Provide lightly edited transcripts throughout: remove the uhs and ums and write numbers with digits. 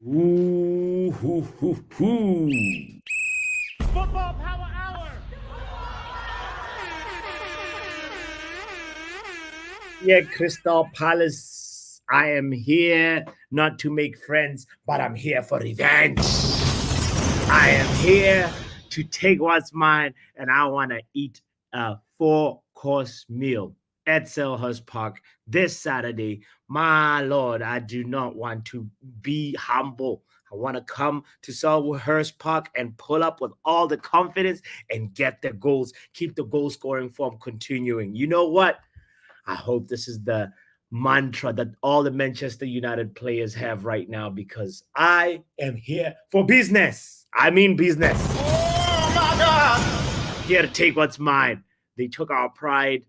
Ooh, hoo, hoo, hoo. Football Power Hour. Yeah, Crystal Palace. I am here not to make friends, but I'm here for revenge. I am here to take what's mine, and I want to eat a 4-course meal at Selhurst Park this Saturday. My Lord, I do not want to be humble. I want to come to Selhurst Park and pull up with all the confidence and get the goals, keep the goal scoring form continuing. You know what? I hope this is the mantra that all the Manchester United players have right now, because I am here for business. I mean business. Oh my God! Here to take what's mine. They took our pride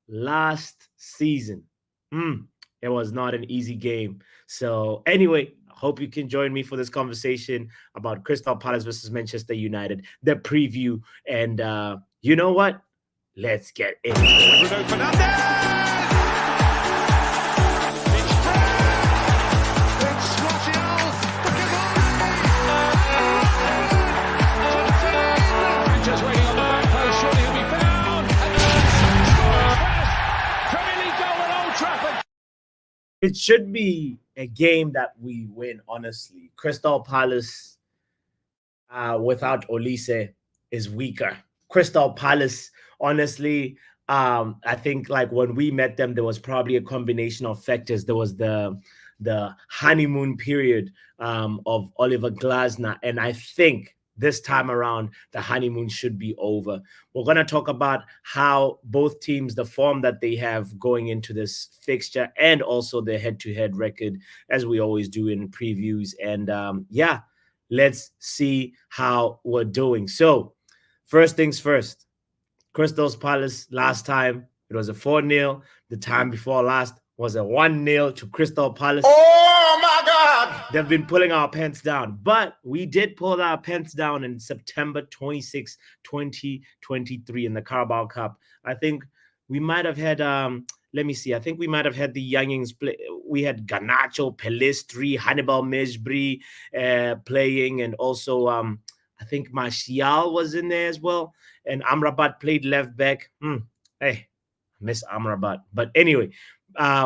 last season. It was not an easy game. So anyway, I hope you can join me for this conversation about Crystal Palace versus Manchester United, the preview. And you know what? Let's get into it. Bruno Fernandes! Just waiting on the back post, surely he'll be found. And scores first Premier League goal at Old Trafford. It should be a game that we win, honestly. Crystal Palace without Olise is weaker. Crystal Palace, honestly, I think like when we met them, there was probably a combination of factors. There was the honeymoon period of Oliver Glasner, and I think this time around the honeymoon should be over. We're going to talk about how both teams, the form that they have going into this fixture, and also their head-to-head record, as we always do in previews. And yeah, let's see how we're doing. So first things first, Crystal Palace last time, it was a 4-0. The time before last was a 1-0 to Crystal Palace. Oh my God! They've been pulling our pants down, but we did pull our pants down in September 26, 2023 in the Carabao Cup. I think we might have had, let me see, I think we might have had the youngings play. We had Garnacho, Pelistri, Hannibal Mejbri playing, and also I think Martial was in there as well. And Amrabat played left back. Hey, miss Amrabat. But anyway,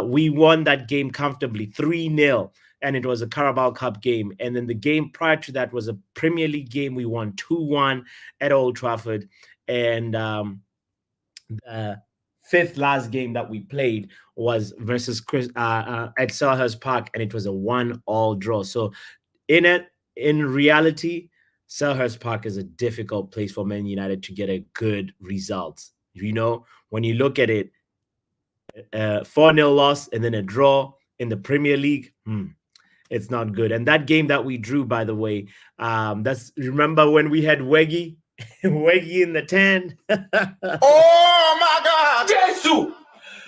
we won that game comfortably, 3-0. And it was a Carabao Cup game. And then the game prior to that was a Premier League game. We won 2-1 at Old Trafford. And the fifth last game that we played was versus at Selhurst Park, and it was a 1-1 draw. So in reality, Selhurst Park is a difficult place for Man United to get a good result. You know, when you look at it, 4-0 loss and then a draw in the Premier League, it's not good. And that game that we drew, by the way, remember when we had Weggy in the 10? Oh my God!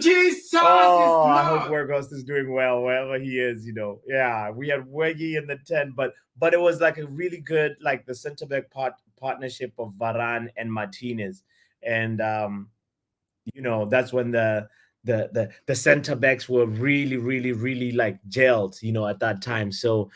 Jesus! Oh, I hope Wergos is doing well wherever he is, you know. Yeah, we had Weggy in the 10, but it was like a really good, like the center back partnership of Varane and Martinez. And you know, that's when the center backs were really like gelled, you know, at that time. So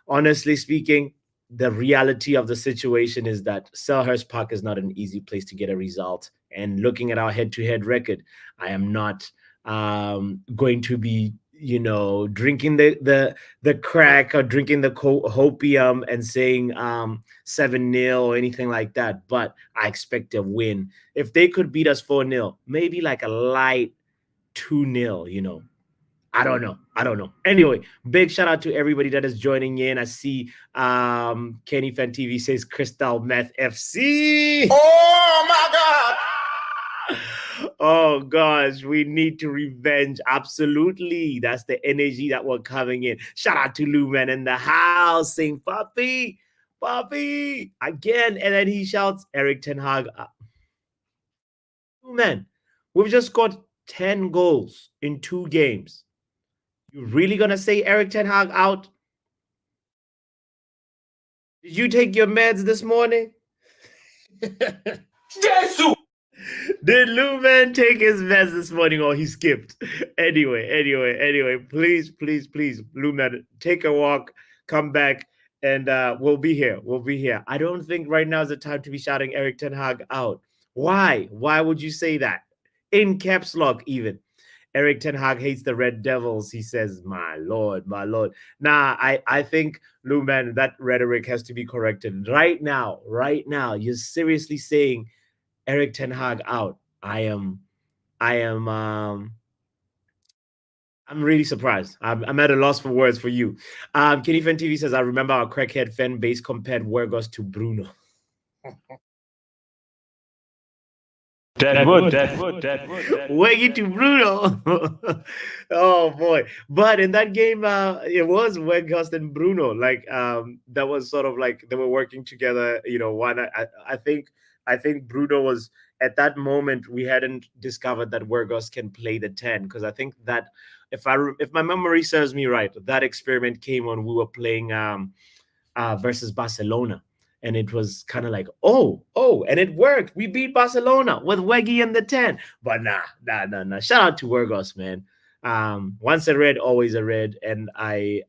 honestly speaking, the reality of the situation is that Selhurst Park is not an easy place to get a result. And looking at our head-to-head record, I am not going to be, you know, drinking the crack or drinking the hopium and saying 7-0 or anything like that. But I expect a win. If they could beat us 4-0, maybe like a light 2-0, you know. I don't know. Anyway, big shout out to everybody that is joining in. I see Kenny Fan TV says Crystal Meth FC. Oh my God! Oh gosh, we need to revenge. Absolutely. That's the energy that we're coming in. Shout out to Luman in the house saying Papi again. And then he shouts Eric Ten Hag. Luman, we've just scored 10 goals in 2 games. You really gonna say Eric Ten Hag out? Did you take your meds this morning? Jesus! Did Luman take his meds this morning or he skipped? Anyway, please, Luman, take a walk, come back, and we'll be here. We'll be here. I don't think right now is the time to be shouting Eric Ten Hag out. Why? Why would you say that? In caps lock, even. Eric Ten Hag hates the Red Devils. He says, "My lord, my lord." Nah, I think, Luman, that rhetoric has to be corrected right now. Right now, you're seriously saying Eric Ten Hag out. I am. I'm really surprised. I'm at a loss for words for you. Kenny Fan TV says, "I remember our crackhead fan base compared Wergos to Bruno." Deadwood. Weggy to Bruno. Oh boy. But in that game, it was Weghorst and Bruno. Like that was sort of like they were working together, one. I think Bruno was at that moment we hadn't discovered that Weghorst can play the 10, because I think that if my memory serves me right, that experiment came when we were playing versus Barcelona. And it was kind of like, oh, and it worked. We beat Barcelona with Weggy and the 10. But nah. Shout out to Wergos, man. Once a red, always a red. And I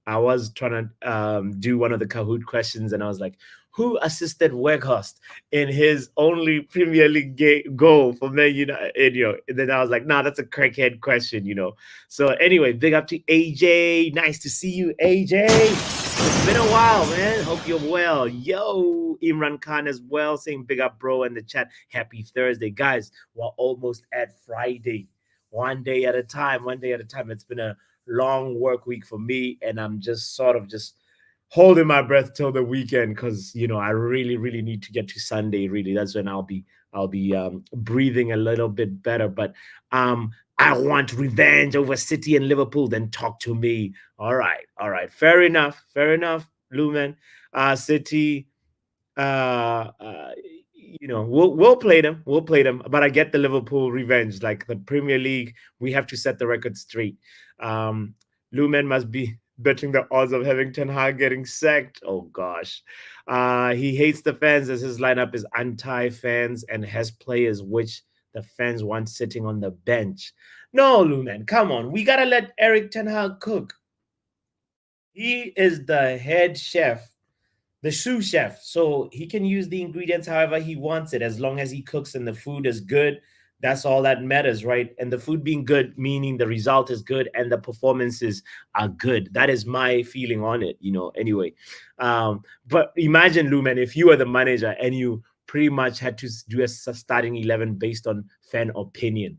was trying to do one of the Kahoot questions, and I was like, who assisted Weghorst in his only Premier League goal for Man United? And then I was like, nah, that's a crackhead question. So anyway, big up to AJ. Nice to see you, AJ. It's been a while, man. Hope you're well. Yo, Imran Khan as well, saying big up, bro, in the chat. Happy Thursday. Guys, we're almost at Friday. One day at a time. It's been a long work week for me, and I'm just sort of just holding my breath till the weekend, because I really need to get to Sunday. Really, that's when I'll be breathing a little bit better. But I want revenge over City and Liverpool. Then talk to me. All right. Fair enough, Lumen. City. We'll play them. But I get the Liverpool revenge. Like the Premier League, we have to set the record straight. Lumen must be betting the odds of having Ten Hag getting sacked. Oh gosh. He hates the fans as his lineup is anti-fans and has players which the fans want sitting on the bench. No, Lumen, come on. We gotta let Eric Ten Hag cook. He is the head chef, the sous chef. So he can use the ingredients however he wants it, as long as he cooks and the food is good. That's all that matters, right? And the food being good, meaning the result is good and the performances are good. That is my feeling on it, anyway. But imagine, Lumen, if you were the manager and you pretty much had to do a starting 11 based on fan opinion.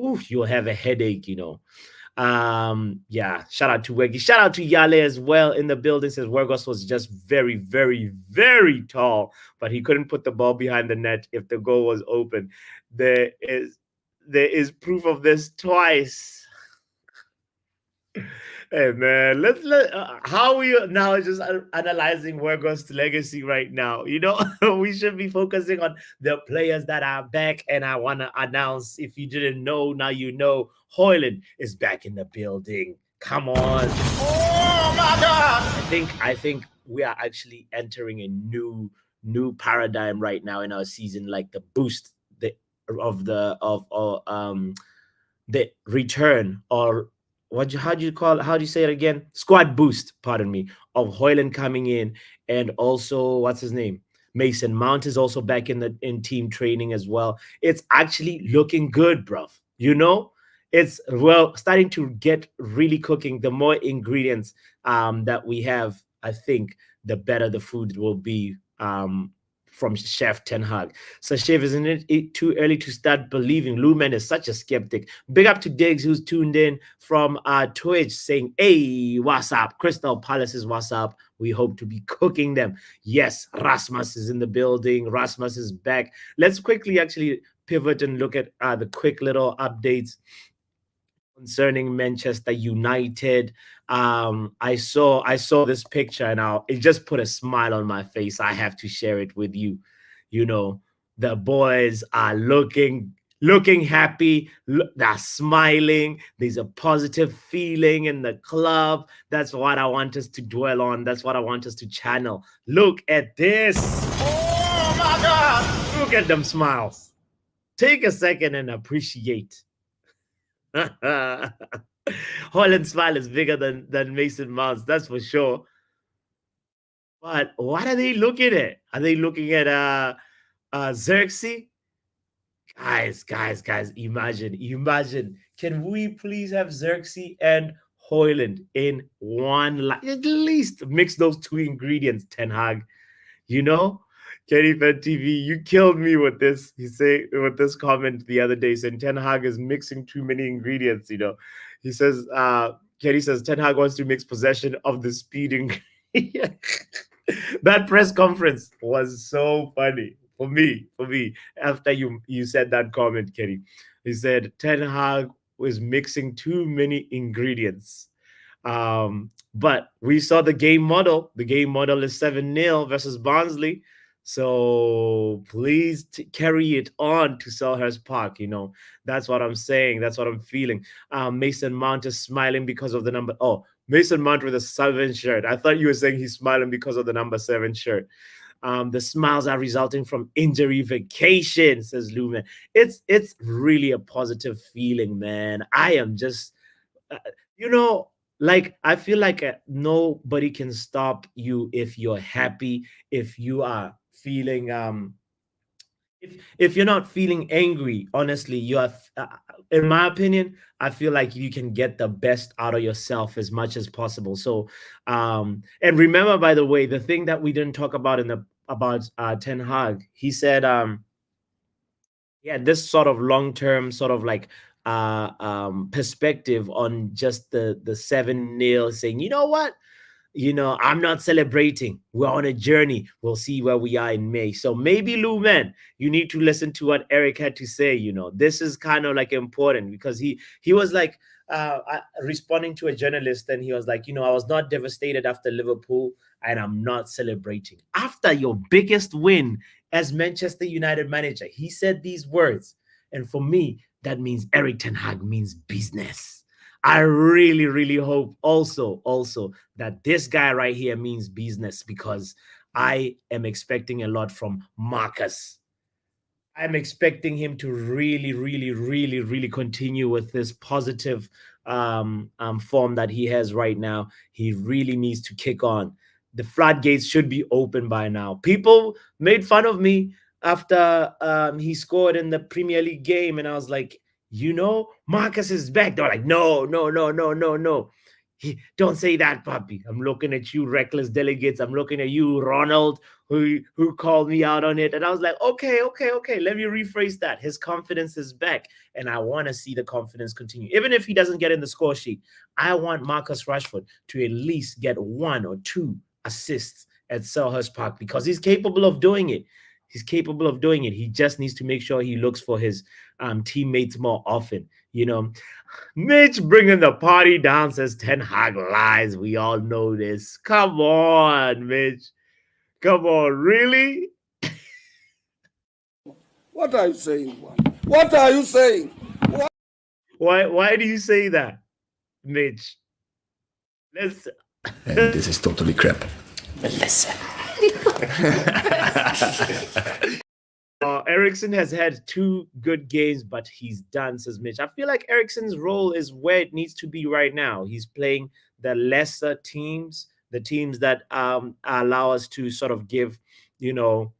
Oof, you'll have a headache, Yeah, shout out to Weggy. Shout out to Yale as well in the building. Says Wergos was just very, very, very tall, but he couldn't put the ball behind the net if the goal was open. There is proof of this twice. Hey man, how are we now just analyzing Wergos' legacy right now? We should be focusing on the players that are back. And I want to announce, if you didn't know, now you know, HOJLUND is back in the building. Come on! Oh my God! I think we are actually entering a new paradigm right now in our season, like the boost of the return, or how do you say it again? Squad boost, pardon me, of HOJLUND coming in, and also what's his name? Mason Mount is also back in team training as well. It's actually looking good, bruv. It's starting to get really cooking. The more ingredients that we have, I think the better the food will be from Chef Ten Hag. So, Chef, isn't it too early to start believing? Lumen is such a skeptic. Big up to Diggs, who's tuned in from Twitch, saying, hey, what's up? Crystal Palace's what's up? We hope to be cooking them. Yes, Rasmus is in the building. Rasmus is back. Let's quickly actually pivot and look at the quick little updates concerning Manchester United. I saw this picture, and it just put a smile on my face. I have to share it with you. The boys are looking happy. They're smiling. There's a positive feeling in the club. That's what I want us to dwell on. That's what I want us to channel. Look at this. Oh my God. Look at them smiles. Take a second and appreciate. Holland's smile is bigger than Mason Mount's, that's for sure. But what are they looking at? Are they looking at Xerxes? Guys, imagine. Can we please have Xerxes and HOJLUND in one line? At least mix those two ingredients, Ten Hag. You know, Kenny Fed TV, you killed me with this. He say with this comment the other day saying Ten Hag is mixing too many ingredients. He says, Kenny says Ten Hag wants to mix possession of the speed ingredient. That press conference was so funny for me. After you said that comment, Kenny, he said Ten Hag was mixing too many ingredients. But we saw the game model. The game model is 7-0 versus Barnsley. So please carry it on to Selhurst Park. That's what I'm saying. That's what I'm feeling. Mason Mount is smiling because of the number. Oh, Mason Mount with a 7 shirt. I thought you were saying he's smiling because of the number 7 shirt. The smiles are resulting from injury vacation, says Lumen. It's really a positive feeling, man. I am just, like, I feel like nobody can stop you if you're happy, if you are feeling if you're not feeling angry. Honestly, you are in my opinion, I feel like you can get the best out of yourself as much as possible. So and remember, by the way, the thing that we didn't talk about about Ten Hag, he said yeah, this sort of long-term sort of like perspective on just the 7-0, saying, you know what, I'm not celebrating. We're on a journey. We'll see where we are in May. So maybe, Lumen, you need to listen to what Eric had to say. This is kind of like important, because he was like responding to a journalist, and he was like, I was not devastated after Liverpool, and I'm not celebrating. After your biggest win as Manchester United manager, he said these words. And for me, that means Eric Ten Hag means business. I really, really hope also that this guy right here means business, because I am expecting a lot from Marcus. I'm expecting him to really, really, really, really continue with this positive form that he has right now. He really needs to kick on. The floodgates should be open by now. People made fun of me after he scored in the Premier League game, and I was like, Marcus is back. They're like, no. Don't say that, puppy. I'm looking at you, reckless delegates. I'm looking at you, Ronald, who called me out on it. And I was like, okay. Let me rephrase that. His confidence is back, and I want to see the confidence continue. Even if he doesn't get in the score sheet, I want Marcus Rashford to at least get 1 or 2 assists at Selhurst Park, because he's capable of doing it. He just needs to make sure he looks for his teammates more often. Mitch bringing the party down, says Ten Hag lies. We all know this. Come on, Mitch. Come on, really? What are you saying? What are you saying? Why do you say that, Mitch? Listen. And this is totally crap. Listen. Ericsson has had 2 good games, but he's done, says Mitch. I feel like Ericsson's role is where it needs to be right now. He's playing the lesser teams, the teams that allow us to sort of give, Bruno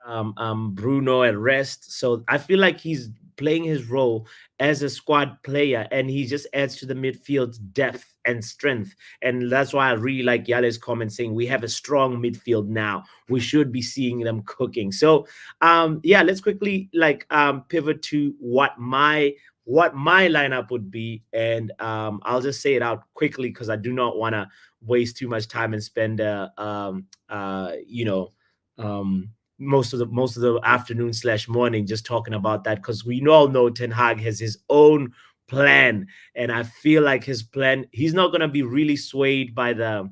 a rest. So I feel like he's playing his role as a squad player, and he just adds to the midfield's depth and strength. And that's why I really like Yale's comment saying we have a strong midfield now. We should be seeing them cooking. So yeah, let's quickly pivot to what my lineup would be, and I'll just say it out quickly because I do not want to waste too much time and spend most of the afternoon / morning just talking about that, because we all know Ten Hag has his own plan, and I feel like his plan, he's not going to be really swayed by the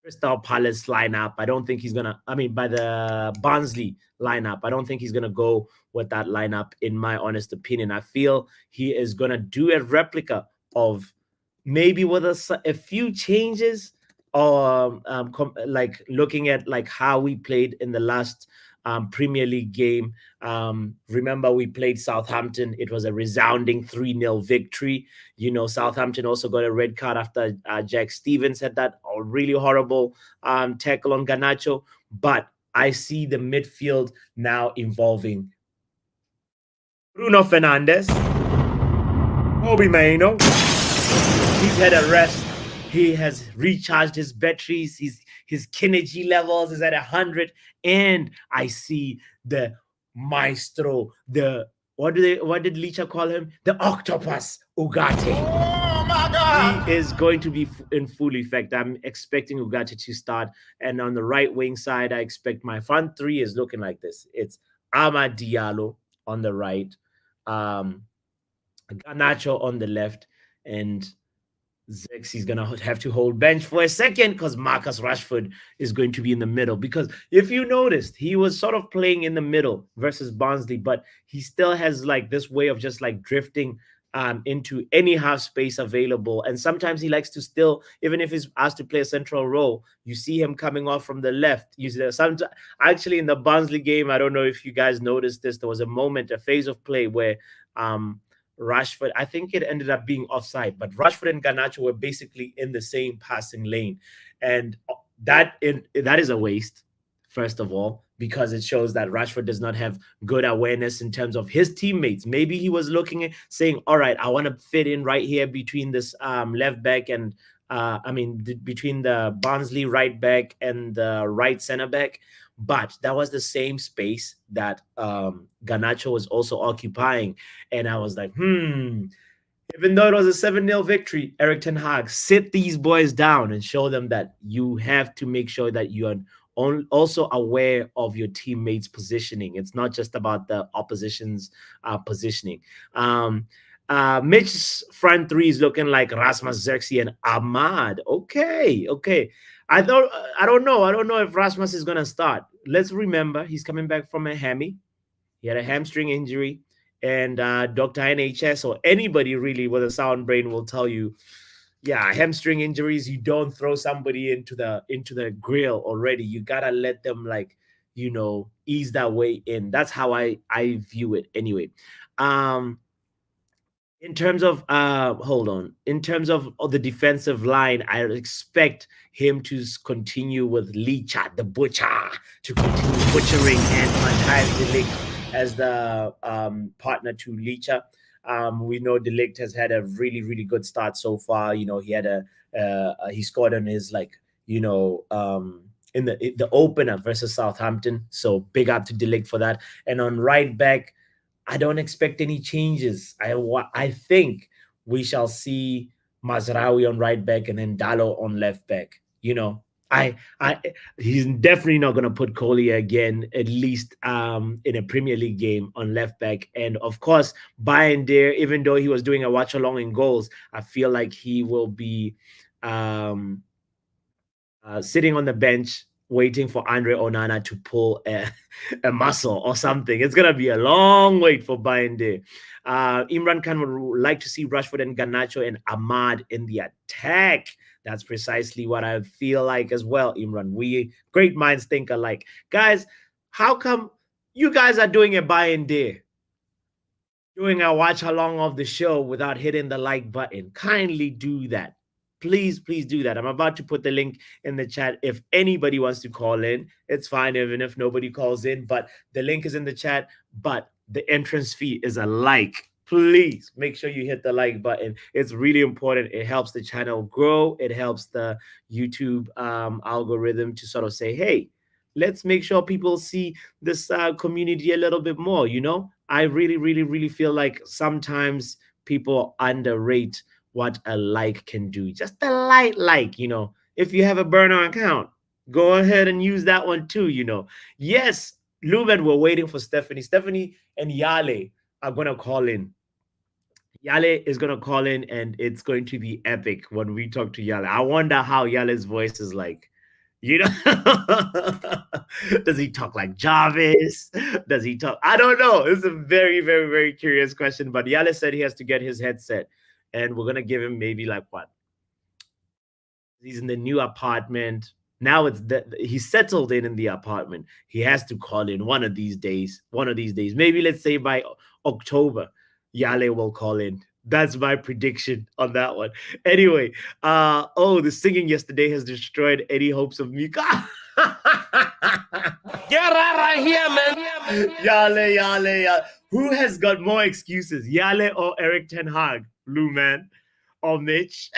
Crystal Palace lineup. I don't think he's going to, by the Barnsley lineup. I don't think he's going to go with that lineup, in my honest opinion. I feel he is going to do a replica of, maybe with a few changes, or like looking at like how we played in the last Premier League game. Remember, we played Southampton. It was a resounding 3-0 victory. Southampton also got a red card after Jack Stevens had that really horrible tackle on Garnacho. But I see the midfield now involving Bruno Fernandes, Obi Maino. He's had a rest. He has recharged his batteries. His energy levels is at 100. And I see the maestro, what did Licha call him? The octopus, Ugarte. Oh my God! He is going to be in full effect. I'm expecting Ugarte to start. And on the right wing side, I expect my front three is looking like this. It's Amad Diallo on the right, Garnacho on the left, and Zexy's going to have to hold bench for a second because Marcus Rashford is going to be in the middle. Because if you noticed, he was sort of playing in the middle versus Barnsley, but he still has like this way of just like drifting into any half space available. And sometimes he likes to still, even if he's asked to play a central role, you see him coming off from the left. You see, actually in the Barnsley game, I don't know if you guys noticed this, there was a phase of play where Rashford, I think it ended up being offside, but Rashford and Garnacho were basically in the same passing lane. And that is a waste, first of all, because it shows that Rashford does not have good awareness in terms of his teammates. Maybe he was looking at saying, all right, I want to fit in right here between this left back and between the Barnsley right back and the right center back. But that was the same space that Garnacho was also occupying. And I was like, even though it was a 7-0 victory, Erik ten Hag, sit these boys down and show them that you have to make sure that you are also aware of your teammates' positioning. It's not just about the opposition's positioning. Mitch's front three is looking like Rasmus Xerxes and Ahmad. Okay. I don't know if Rasmus is gonna start. Let's remember he's coming back from a hammy. He had a hamstring injury, and Dr. NHS or anybody really with a sound brain will tell you, yeah, hamstring injuries, you don't throw somebody into the grill already. You gotta let them ease that way in. That's how I view it anyway. In terms of in terms of the defensive line, I expect him to continue with Licha, the butcher, to continue butchering, and Matthijs de Ligt as the partner to Licha. We know de Ligt has had a really, really good start so far. He had he scored on his in the opener versus Southampton. So big up to de Ligt for that. And on right back, I don't expect any changes. I think we shall see Mazraoui on right back and then Dallo on left back. He's definitely not going to put Collier again, at least in a Premier League game on left back. And of course, Bayern there, even though he was doing a watch along in goals, I feel like he will be sitting on the bench waiting for Andre Onana to pull a muscle or something. It's going to be a long wait for Bayern there. Imran Khan would like to see Rashford and Garnacho and Ahmad in the attack. That's precisely what I feel like as well, Imran. We great minds think alike. Guys, how come you guys are doing a Bayern day? Doing a watch along of the show without hitting the like button. Kindly do that. Please do that. I'm about to put the link in the chat. If anybody wants to call in, it's fine, even if nobody calls in. But the link is in the chat. But the entrance fee is a like. Please make sure you hit the like button. It's really important. It helps the channel grow. It helps the YouTube algorithm to sort of say, hey, let's make sure people see this community a little bit more. I really feel like sometimes people underrate what a like can do. Just a light like, if you have a burner account, go ahead and use that one too, Yes, Lumen, we're waiting for Stephanie. Stephanie and Yale are going to call in. Yale is going to call in, and it's going to be epic when we talk to Yale. I wonder how Yale's voice is like. Does he talk like Jarvis? Does he talk? I don't know. It's a very, very, very curious question. But Yale said he has to get his headset. And we're going to give him maybe like what? He's in the new apartment. Now he's settled in the apartment. He has to call in one of these days. One of these days, maybe let's say by October, Yale will call in. That's my prediction on that one. Anyway, oh, the singing yesterday has destroyed any hopes of me. Get right here, man. Yale. Who has got more excuses, Yale or Eric Ten Hag, Blue Man, or Mitch?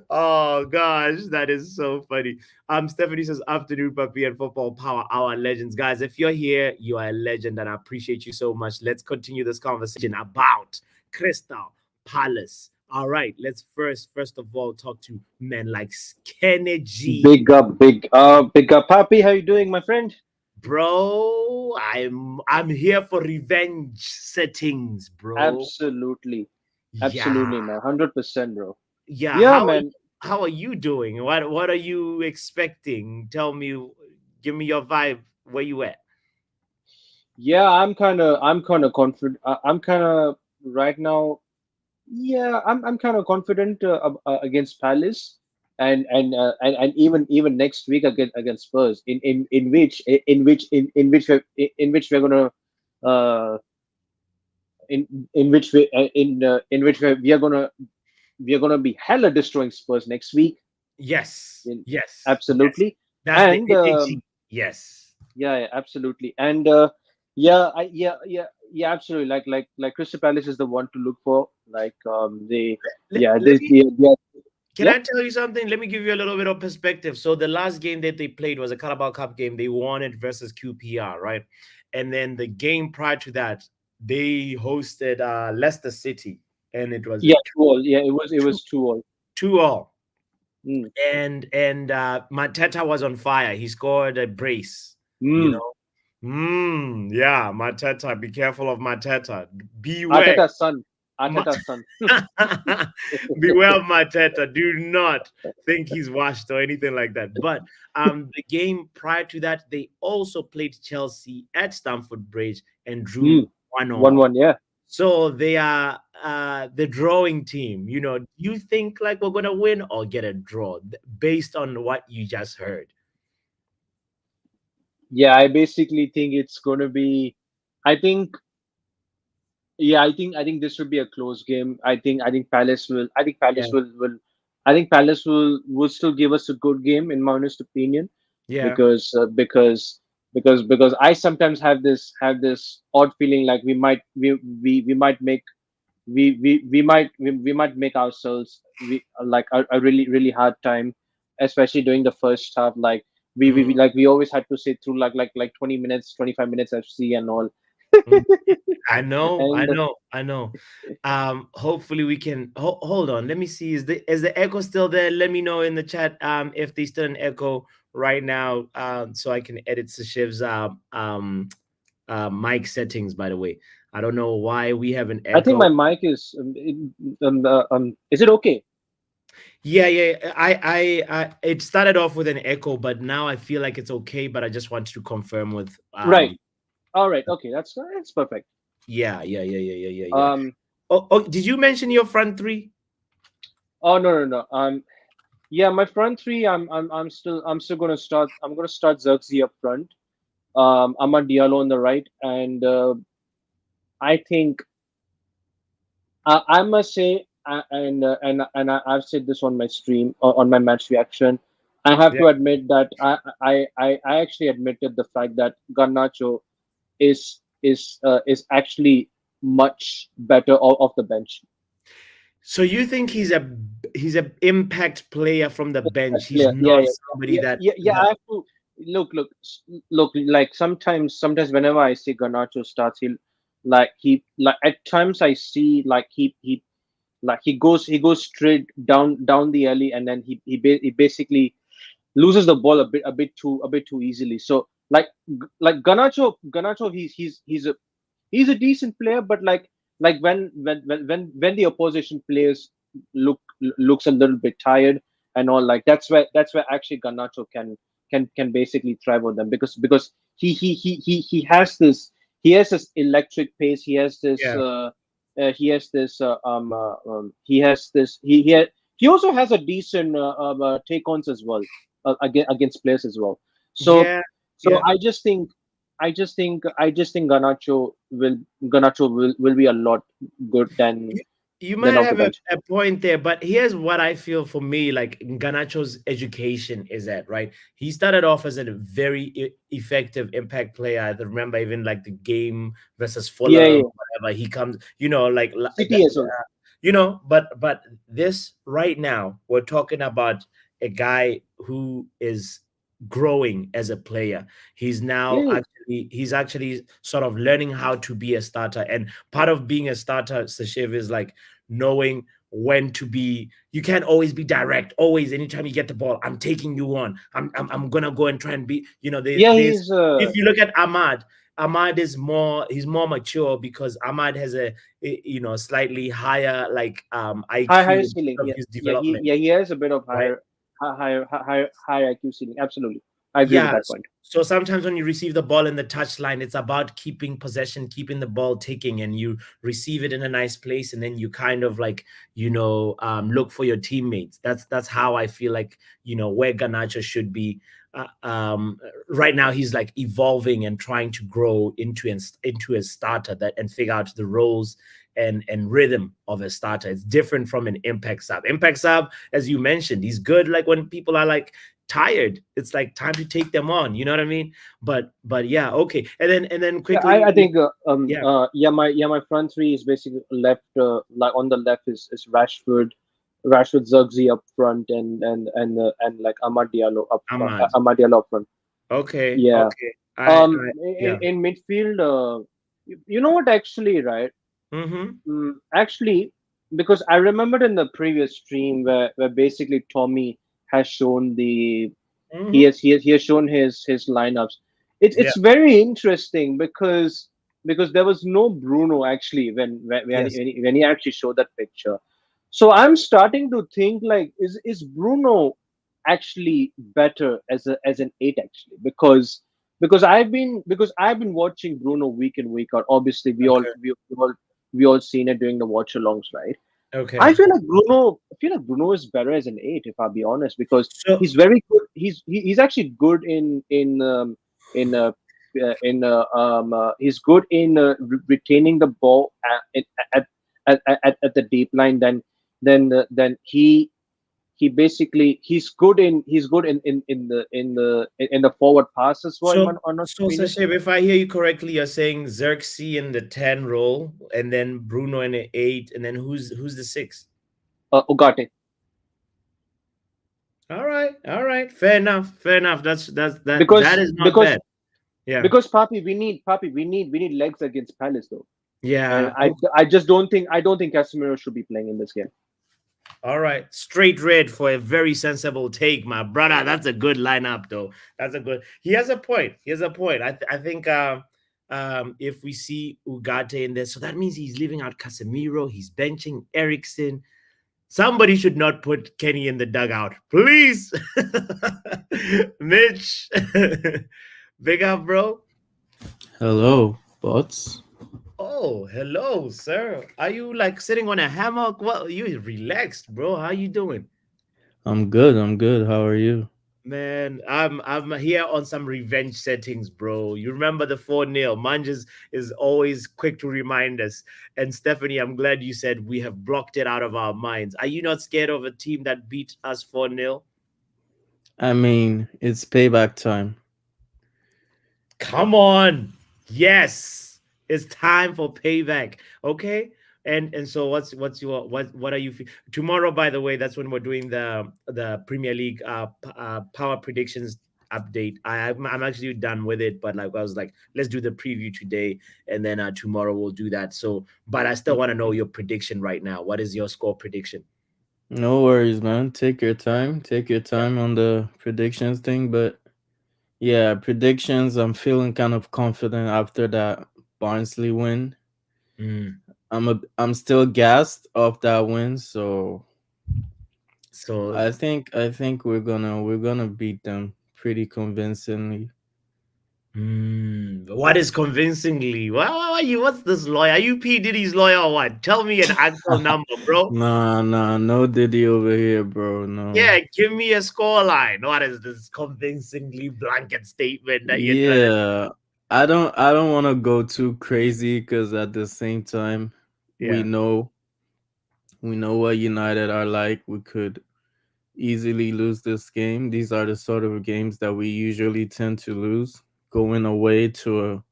Oh gosh, that is so funny. Stephanie says, afternoon, Puppy and Football Power Hour legends. Guys, if you're here, you are a legend, and I appreciate you so much. Let's continue this conversation about Crystal Palace. All right, let's first of all talk to men like Kennedy. Big up, Papi. How you doing, my friend? Bro, I'm here for revenge settings, bro. Absolutely, Yeah. man. 100%, bro. Yeah, man. How are you doing? What are you expecting? Tell me, give me your vibe. Where you at? Yeah, I'm kind of confident. I'm kind of right now. Yeah, I'm kind of confident against Palace, and even next week against Spurs. In which we're gonna uh in which we are gonna be hella destroying Spurs next week. Yes. Absolutely. That's And the energy. Yes. yeah, absolutely. And absolutely. Like Crystal Palace is the one to look for. Like they Let this me, yeah. can I tell you something? Let me give you a little bit of perspective. So the last game that they played was a Carabao Cup game. They won it versus QPR, right? And then the game prior to that, they hosted Leicester City, and it was a 2-2. Yeah, it was 2-2. 2-2. Mm. And Mateta was on fire. He scored a brace. You know. Yeah, Mateta. Be careful of Mateta. Beware. Arteta's son. Beware of Mateta. Do not think he's washed or anything like that. But the game prior to that, they also played Chelsea at Stamford Bridge and drew 1-1. 1-1, yeah. So they are the drawing team. You know, do you think like we're gonna win or get a draw based on what you just heard? Yeah, I basically think it's gonna be. I think. Yeah, I think this will be a close game. I think Palace will. I think Palace Yeah. will. I think Palace will still give us a good game, in my honest opinion. Yeah. Because I sometimes have this odd feeling like we might make we might make ourselves like a really hard time, especially during the first half. Like we always had to sit through like 20 minutes, 25 minutes FC and all. I know. And Hopefully we can hold on. Let me see. Is the echo still there? Let me know in the chat if there's still an echo right now, so I can edit Sashiv's mic settings. By the way, I don't know why we have an echo. I think my mic is is it okay? Yeah. I it started off with an echo, but now I feel like it's okay. But I just wanted to confirm with Right. All right. Okay. That's perfect. Yeah. Oh, did you mention your front three? Oh no. Yeah, my front three. I'm still gonna start. I'm gonna start Xerxes up front. Amad Diallo on the right, and I think I must say, I've said this on my stream on my match reaction. I have to admit that I actually admitted the fact that Garnacho is actually much better off the bench. So you think he's a impact player from the bench? He's not somebody that. I have to look. Like sometimes whenever I see Garnacho starts, he at times I see he goes straight down the alley, and then he basically loses the ball a bit too easily. So like Garnacho, he's a decent player, but like when the opposition players looks a little bit tired and all, like that's where actually Garnacho can basically thrive on them, because he has this electric pace. He has this he also has a decent take ons as well, against players as well. So Yeah, so yeah. I just think Ganacho will be a lot good You than might off the have a, bench. a point there, but here's what I feel for me like Ganacho's education is at, right? He started off as a very effective impact player. I remember even like the game versus Yeah, yeah. Fulham, whatever. He comes, like City as well. but this right now, we're talking about a guy who is growing as a player. Yeah, yeah. He's actually sort of learning how to be a starter. And part of being a starter, Sashiv, is like knowing when to be. You can't always be direct. Always, anytime you get the ball, I'm taking you on. I'm gonna go and try and be. Yeah, There's he's if you look at Ahmad. Ahmad is he's more mature because Ahmad has slightly higher like IQ higher in terms ceiling. of Yeah, his development, he has a bit of right? higher IQ ceiling. Absolutely, I agree with Yeah. that point. So sometimes when you receive the ball in the touchline, it's about keeping possession, keeping the ball ticking, and you receive it in a nice place, and then you kind of like look for your teammates. That's how I feel like where Garnacho should be. Right now, he's like evolving and trying to grow into a starter that and figure out the roles and rhythm of a starter. It's different from an impact sub. Impact sub, as you mentioned, he's good like when people are like tired, it's like time to take them on, you know what I mean? But yeah, okay. And then Yeah, I quickly, think yeah. my front three is basically left, like on the left is Rashford, Zirkzee up front, and like Ahmad. Amad Diallo up front. Okay, Yeah. okay. I yeah. In midfield, you know what, actually, right? Mm-hmm. Actually, because I remembered in the previous stream where basically Tommy has shown the Mm-hmm. he has shown his lineups. Yeah. It's very interesting because there was no Bruno actually Yes. when he actually showed that picture. So I'm starting to think, like, is Bruno actually better as an eight, actually, because I've been watching Bruno week in week out. Obviously, Okay. we all seen it during the watch alongs, right? I Okay. feel like Bruno is better as an eight, if I'll be honest, because So he's very good. He's actually good in he's good in retaining the ball at, at the deep line. Then he's good in the forward pass as well. so On so opinion. Sashev, if I hear you correctly, you're saying Xerxes in the 10 role, and then Bruno in the 8, and then who's the 6? Ugarte. All right. Fair enough. Fair enough. That because is not because bad. Yeah. because Papi, we need legs against Palace, though. And Yeah. I don't think Casemiro should be playing in this game. All right, straight red for a very sensible take, my brother. That's a good lineup, though. That's a good. He has a point. He has a point. I think if we see Ugarte in there, so that means he's leaving out Casemiro. He's benching Ericsson. Somebody should not put Kenny in the dugout, please. Mitch, big up, bro. Hello, bots. Oh, hello, sir. Are you like sitting on a hammock? Well, you relaxed, bro. How you doing? I'm good. I'm good. How are you? Man, I'm here on some revenge settings, bro. You remember the 4-0. Manjas is always quick to remind us. And Stephanie, I'm glad you said we have blocked it out of our minds. Are you not scared of a team that beat us 4-0? I mean, it's payback time. Come on. Yes. It's time for payback. Okay. And so what are you tomorrow, by the way? That's when we're doing the Premier League power predictions update. I'm actually done with it, but like I was like, let's do the preview today, and then tomorrow we'll do that. So but I still want to know your prediction right now. What is your score prediction? No worries, man. Take your time. Take your Yeah. time on the predictions thing. But yeah, predictions. I'm feeling kind of confident after that Barnsley win. Mm. I'm still gassed off that win, so So I think we're gonna beat them pretty convincingly. What is convincingly? Why you? What's this lawyer? Are you P Diddy's lawyer or what? Tell me an actual number, bro. Nah, no Diddy over here, bro. No. Yeah, give me a score line. What is this convincingly blanket statement that you're trying to? Yeah, I don't want to go too crazy because at the same time, we Yeah. know we know what United are like. We could easily lose this game. These are the sort of games that we usually tend to lose, going away to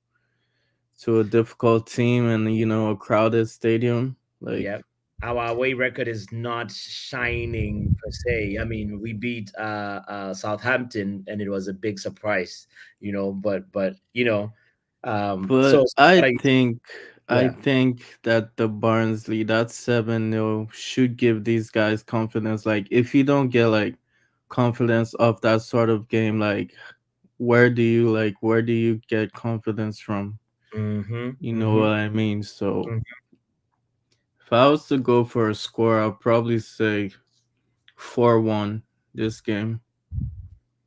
a difficult team and a crowded stadium. Like, Yeah. Our away record is not shining per se. I mean, we beat Southampton and it was a big surprise, but so but what are you I yeah. think that the Barnsley that 7-0 should give these guys confidence. Like, if you don't get like confidence of that sort of game, like where do you get confidence from? Mm-hmm. You know Mm-hmm. what I mean? So Mhm. if I was to go for a score, I'll probably say 4-1 this game.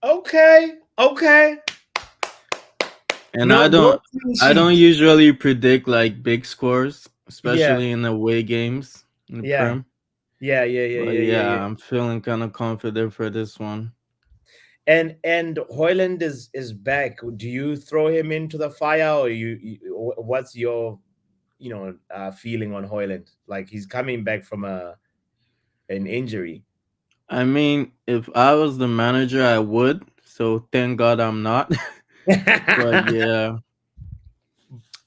Okay. Okay. And No, I no don't clean I don't sheets. usually predict like big scores, Yeah. especially in away games in the Yeah. Prem. Yeah. Yeah. Yeah. But Yeah. Yeah. yeah, Yeah. I'm feeling kind of confident for this one. And Hoyland is back. Do you throw him into the fire, or what's your feeling on Hoyland? Like he's coming back from an injury. I mean, if I was the manager, I would. So thank God I'm not. But yeah,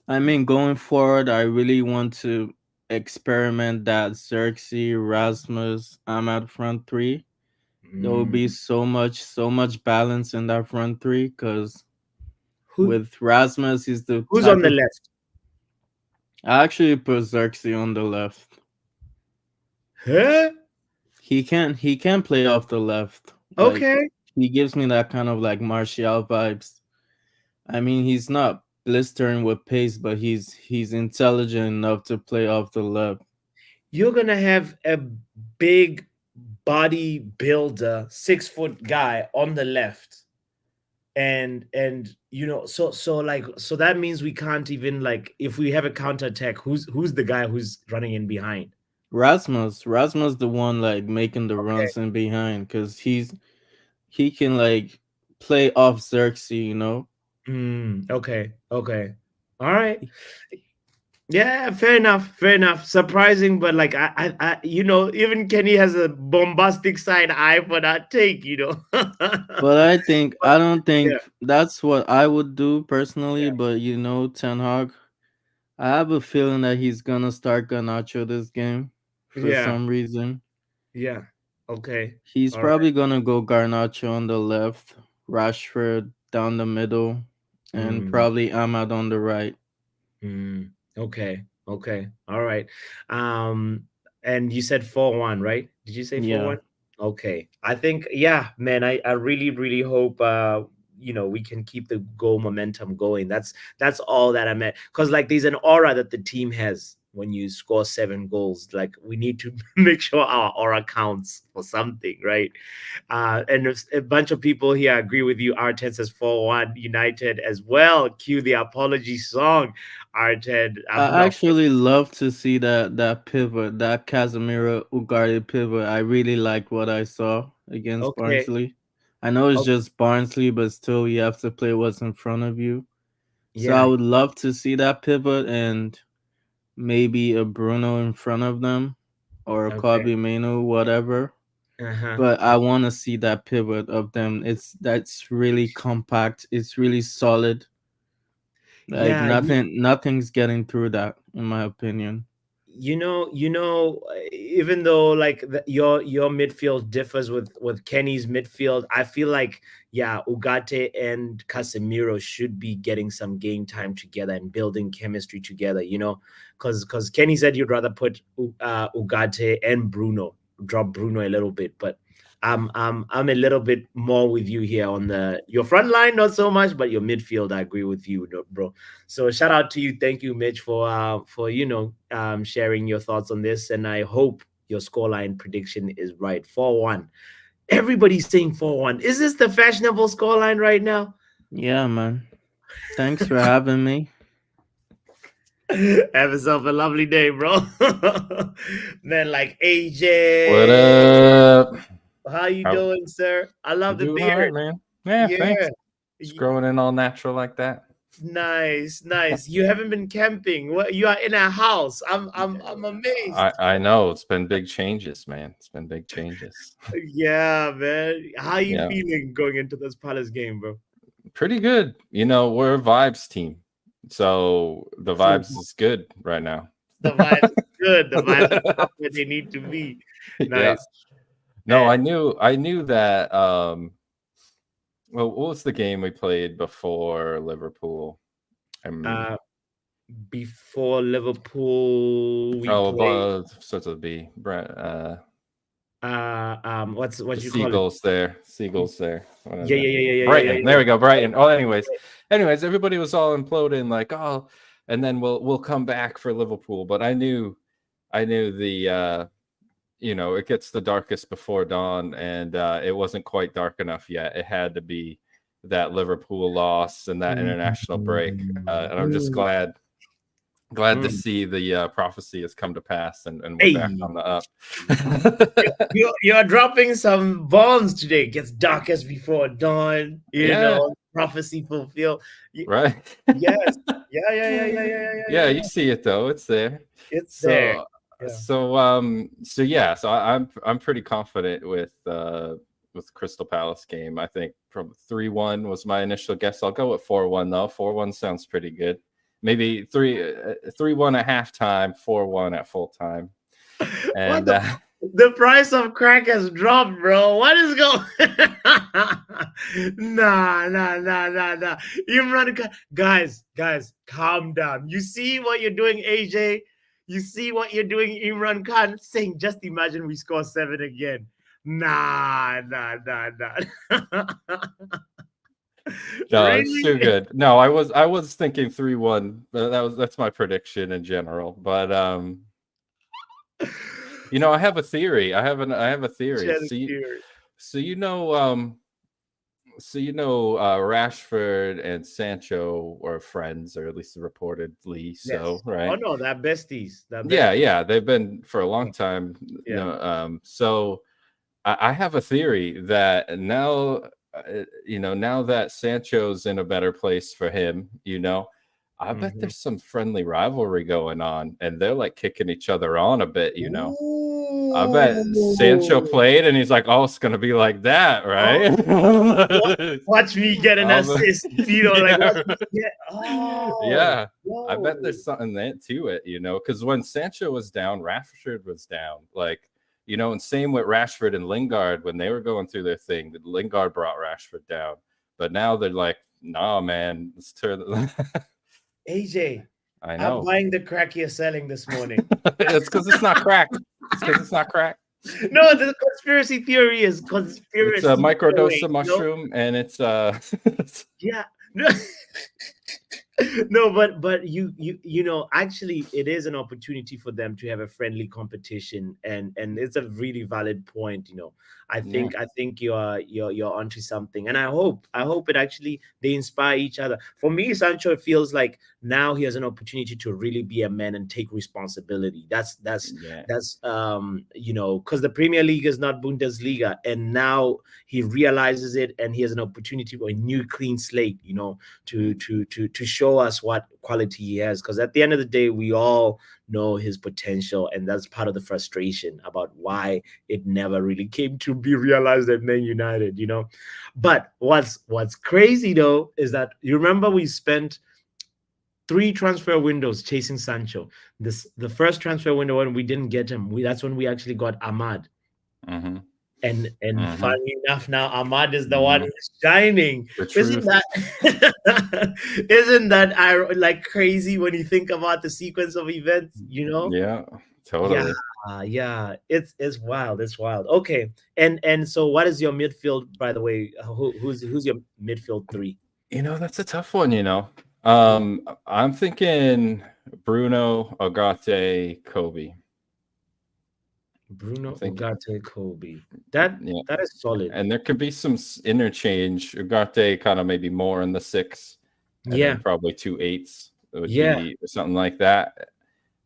I mean, going forward, I really want to experiment that Xerxes, Rasmus, I'm at front three. There will be Mm. so much balance in that front three because Who with Rasmus, he's the who's on type the of. left? I actually put Xerxes on the left. Huh? He can play off the left. Like, Okay. he gives me that kind of like Martial vibes. I mean, he's not blistering with pace, but he's intelligent enough to play off the left. You're gonna have a big body builder, 6 foot guy on the left. And so that means we can't even, like, if we have a counter attack, who's the guy who's running in behind? Rasmus, the one like making the Okay. runs in behind, because he can like play off Xerxes. Okay. Okay. All right. Yeah, fair enough. Fair enough. Surprising, but like even Kenny has a bombastic side eye for that take. But I don't Yeah, think that's what I would do yeah, personally. But Ten Hag, I have a feeling that he's gonna start Garnacho this game for yeah, some reason. yeah. Okay. He's All right. probably gonna go Garnacho on the left, Rashford down the middle, and Mm. probably Ahmad on the right. Okay. Okay. All right. Um, and you said 4-1, right? Did you say Yeah. 4-1? Okay. I think, yeah, man, I really, really hope we can keep the goal momentum going. That's all that I meant. Because like there's an aura that the team has when you score 7 goals. Like we need to make sure our aura counts for something, right? And a bunch of people here agree with you. R10 says 4-1 United as well. Cue the apology song. R10, I'm I not. actually love to see that pivot, that Casemiro Ugarte pivot. I really liked what I saw against Okay. Barnsley. I know it's Okay. just Barnsley, but still you have to play what's in front of you. So I Yeah. would love to see that pivot and maybe a Bruno in front of them or a Okay. Kobe Menu, whatever. Uh-huh. But I want to see that pivot of them. That's really compact. It's really solid. Like, Yeah. nothing's getting through that, in my opinion. Even though like your midfield differs with Kenny's midfield, I feel like, yeah, Ugarte and Casemiro should be getting some game time together and building chemistry together. Because Kenny said you'd rather put Ugarte and drop Bruno a little bit, but I'm a little bit more with you here on your front line, not so much, but your midfield, I agree with you, bro. So shout out to you. Thank you, Mitch, for sharing your thoughts on this. And I hope your scoreline prediction is right. 4-1. Everybody's saying 4-1. Is this the fashionable scoreline right now? Yeah, man. Thanks for having me. Have yourself a lovely day, bro. Man, like AJ. What up? How you How doing, sir? I you love the doing? All right, beard. man. Yeah, thanks. Yeah. It's Y- growing in all natural like that. Nice, nice. You haven't been camping. What, you are in a house. I'm amazed. I know it's been big changes, man. It's been big changes. Yeah, man. How you Yeah, feeling going into this Palace game, bro? pretty good. We're a vibes team, so the vibes is good right now. The vibes are good. The vibes are up where they need to be. Yeah. Nice. No, And, I knew that. Well, what was the game we played before Liverpool? uh, before Liverpool, we Oh, played. starts with B. What The you call it? Seagulls there. What is Yeah, it? yeah, yeah, yeah, yeah, yeah, Brighton. yeah. There we go, Brighton. Oh, anyways, everybody was all imploding like, oh, and then we'll come back for Liverpool. But I knew the it gets the darkest before dawn, and it wasn't quite dark enough yet. It had to be that Liverpool loss and that international break, and I'm just glad to see the prophecy has come to pass, and we're back Hey, on the up. you're dropping some bombs today. Gets darkest before dawn. Yeah, Prophecy fulfilled. right. Yes. Yeah. You see it though. It's there. It's there. So Yeah. so I'm pretty confident with Crystal Palace game. I think from 3-1 was my initial guess. I'll go with 4-1 though. 4-1 sounds pretty good. Maybe 3-1 at halftime, 4-1 at full time. And the price of crack has dropped, bro. What is going? Nah. Imran Khan, guys, calm down. You see what you're doing, AJ? You see what you're doing, Imran Khan? Saying, just imagine we score 7 again. Nah. no, Really? it's too good. No, I was thinking 3-1. That's my prediction in general. But I have a theory. I have a theory. Jealous So theory. Rashford and Sancho are friends, or at least reportedly so, Yes. right? Oh no, they're besties. Yeah, they've been for a long time. Yeah. So I have a theory that now, now that Sancho's in a better place for him, I bet Mhm. there's some friendly rivalry going on, and they're like kicking each other on a bit, I bet Sancho played, and he's like, "Oh, it's gonna be like that, right?" Watch me get an assist. Yeah. I bet there's something to it, because when Sancho was down, Rashford was down. Like, and same with Rashford and Lingard when they were going through their thing. Lingard brought Rashford down, but now they're like, "Nah, man, let's turn." AJ, I know. I'm buying the crack you're selling this morning. It's because it's not crack. No, the conspiracy theory is conspiracy. It's a microdose theory, of mushroom, and it's Yeah. No, but you actually it is an opportunity for them to have a friendly competition, and it's a really valid point. I think you're onto something, and I hope it actually they inspire each other. For me, Sancho, it feels like now he has an opportunity to really be a man and take responsibility. That's because the Premier League is not Bundesliga, and now he realizes it, and he has an opportunity for a new clean slate, to show us what quality he has, because at the end of the day we all know his potential, and that's part of the frustration about why it never really came to be realized at Man United. But what's crazy though is that you remember we spent 3 transfer windows chasing Sancho. The first transfer window when we didn't get him, that's when we actually got Ahmad. Mm-hmm. And Mhm. funny enough, now Ahmad is the one who's shining. The Isn't truth. that isn't that like crazy when you think about the sequence of events? Yeah, totally. Yeah. It's wild. It's wild. Okay, and so what is your midfield? By the way, who's your midfield 3? That's a tough one. I'm thinking Bruno, Agate, Kobe. Bruno, I think- Ugarte, Kobe. That is solid. And there could be some interchange. Ugarte kind of maybe more in the 6, and Yeah. then probably 2 8s would Yeah. be something like that.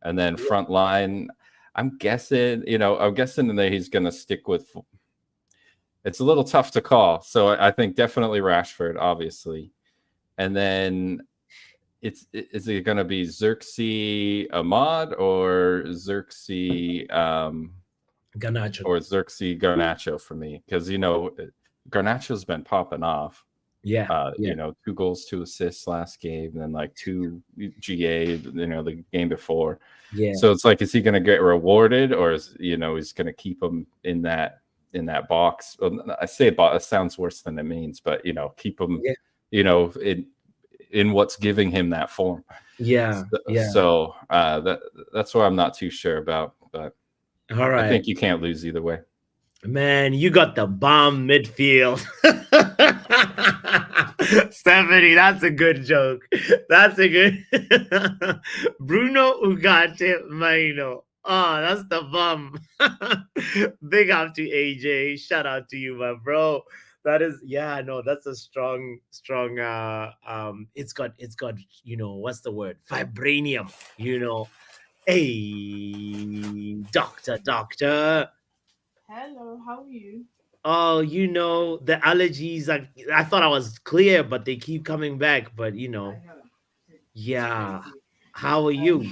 And then front line, I'm guessing that he's going to stick with. It's a little tough to call, so I think definitely Rashford, obviously, and then is it going to be Xerxes Ahmad or Xerxes Garnacho. or Xerxes Garnacho for me? Because Garnacho's been popping off. Yeah. 2 goals, 2 assists last game, and then like 2 GA, the game before. Yeah. So it's like, is he going to get rewarded, or is he's going to keep him in that box? Well, I say box, it sounds worse than it means, but keep him, in what's giving him that form. Yeah. So that's what I'm not too sure about, but All right. I think you can't lose either way. Man, you got the bomb midfield. Stephanie, that's a good joke. That's a good Bruno Ugarte Maino. Oh, that's the bomb. Big up to AJ. Shout out to you, my bro. That is, that's a strong it's got what's the word? Vibranium, Hey, doctor. Hello, how are you? Oh, the allergies. I thought I was clear, but they keep coming back. But I know. yeah. It's crazy. How are you?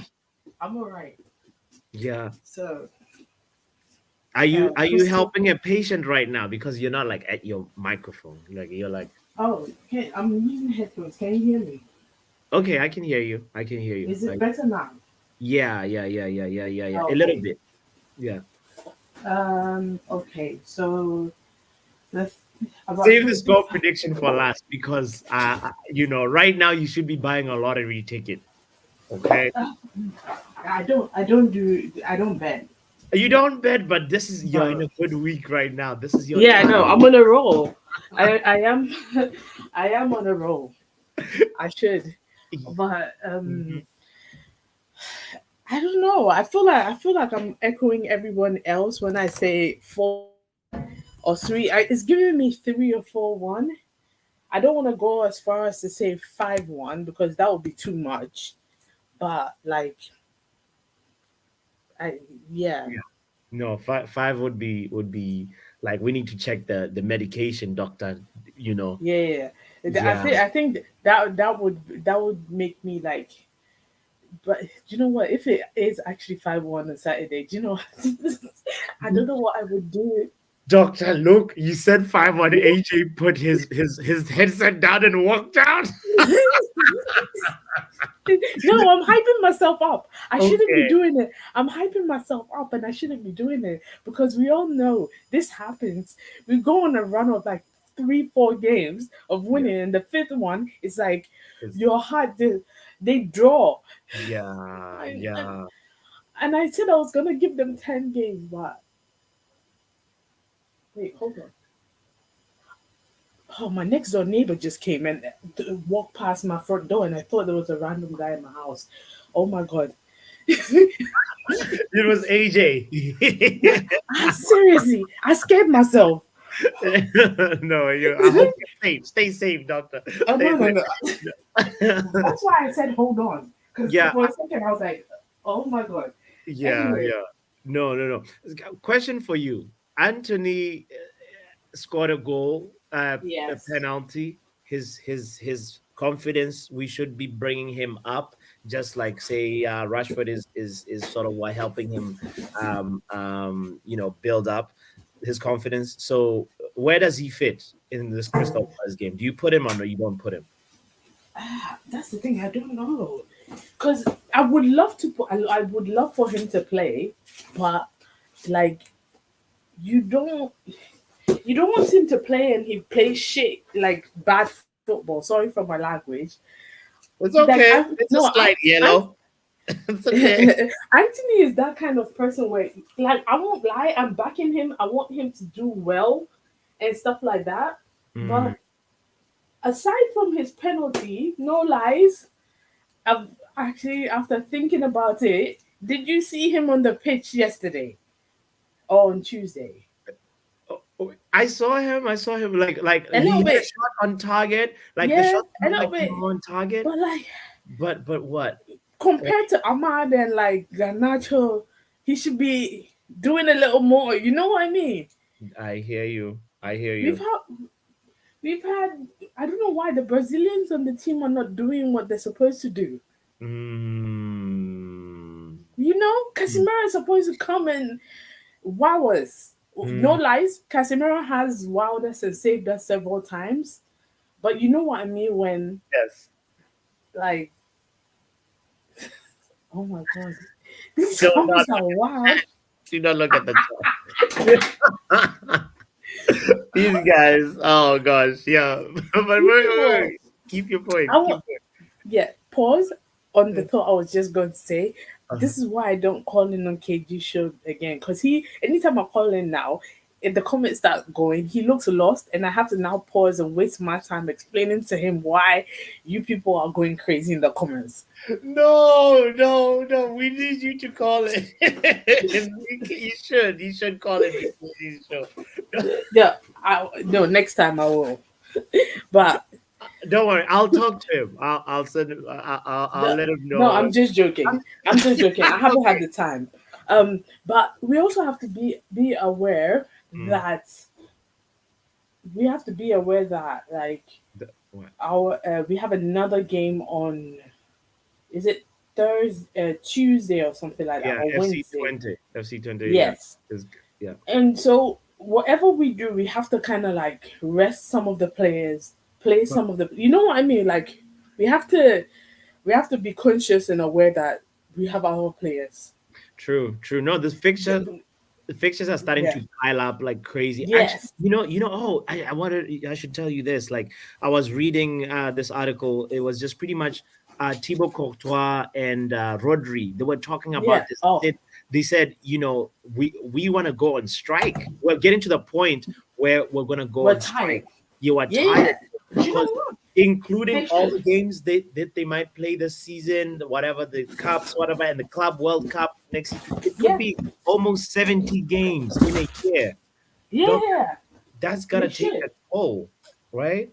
I'm all right. Yeah. So, Are you Crystal- helping a patient right now? Because you're not like at your microphone. Like you're like. oh, I'm using headphones. Can you hear me? Okay, I can hear you. Is it better now? Yeah. Oh, A little okay. bit. Yeah. Okay. So, Save the score prediction for last because right now you should be buying a lottery ticket. Okay. I don't bet. You don't bet, but you're in a good week right now. This is your Yeah, time. no, I'm on a roll. I am I am on a roll. I should. But I don't know. I feel like I'm echoing everyone else when I say 4 or 3. It's giving me 3 or 4-1. I don't want to go as far as to say 5-1 because that would be too much. But like, yeah. No, five would be like we need to check the medication, doctor. Yeah. Yeah. I think that would make me like. But do you know what? If it is actually 5-1 on Saturday, do you know? I don't know what I would do. Doctor, look, you said 5-1. AJ put his headset down and walked out. No, I'm hyping myself up. I shouldn't be Okay. doing it. I'm hyping myself up and I shouldn't be doing it because we all know this happens. We go on a run of like 3-4 games of winning, and the 5th one is like your heart. They draw. Yeah. And I said I was gonna give them 10 games, but wait, hold on. Oh, my next door neighbor just came and walked past my front door, and I thought there was a random guy in my house. Oh my god! It was AJ. Seriously, I scared myself. No, I hope you're safe. Stay safe, doctor. No. That's why I said hold on. Because Yeah. for a second I was like, oh my god. Anyway. No. Question for you. Anthony scored a goal, Yes. a penalty. His confidence, we should be bringing him up, just like say Rashford is sort of what helping him build up his confidence. So where does he fit in this Crystal Palace game? Do you put him on or you don't put him? That's the thing, I don't know. Because I would love for him to play, but like you don't want him to play and he plays shit like bad football. Sorry for my language. It's okay. It's a slight yellow. It's okay. Anthony is that kind of person where, like, I won't lie, I'm backing him. I want him to do well and stuff like that. But aside from his penalty, no lies, I've actually, after thinking about it, did you see him on the pitch yesterday or on Tuesday? I saw him like A he little had a bit. shot on target. Like the Yeah, shot a looked little like bit. on target. But like But what? compared to Ahmad and like Garnacho, he should be doing a little more. You know what I mean? I hear you. I hear We've you. had we've had I don't know why the Brazilians on the team are not doing what they're supposed to do. Mm. You know, Casemiro is supposed to come and wow us. No Mm. lies, Casemiro has wowed us and saved us several times. But you know what I mean when Yes. like oh my god. These Do not comments are wild. do not look at the top. These guys. Oh gosh. Yeah. But wait. Keep your point. I Keep want yeah, pause on the going. thought I was just going to say. Uh-huh. This is why I don't call in on KG show again. Because anytime I call in now, if the comments start going, he looks lost, and I have to now pause and waste my time explaining to him why you people are going crazy in the comments. No. We need you to call it. You should call it before this show. Yeah, no, next time I will. But Don't worry. I'll talk to him. I'll send him. I'll let him know. no, I'm just joking. I'm just joking. I haven't had Okay. the time. But we also have to be aware Mm. that like What? we have another game on. Is it Thursday, Tuesday, or something like that, Yeah, or Wednesday? FC20. Yes. Yeah. And so whatever we do, we have to kind of like rest some of the players, play some of the. You know what I mean? Like we have to be conscious and aware that we have our players. True. No, the fixtures are starting Yeah. to pile up like crazy. Yes. Actually, Oh, I should tell you this. Like, I was reading this article. It was just pretty much Thibaut Courtois and Rodri. They were talking about Yeah. this. Oh. They said, we want to go on strike. We're getting to the point where we're going to go We're on strike. tired. You are Yeah. tired. You know Because what? including They all should. the games they might play this season, whatever the cups, whatever, and the Club World Cup next year. It could Yeah. be almost 70 games in a year. Yeah. That's gotta They take should. a toll, right?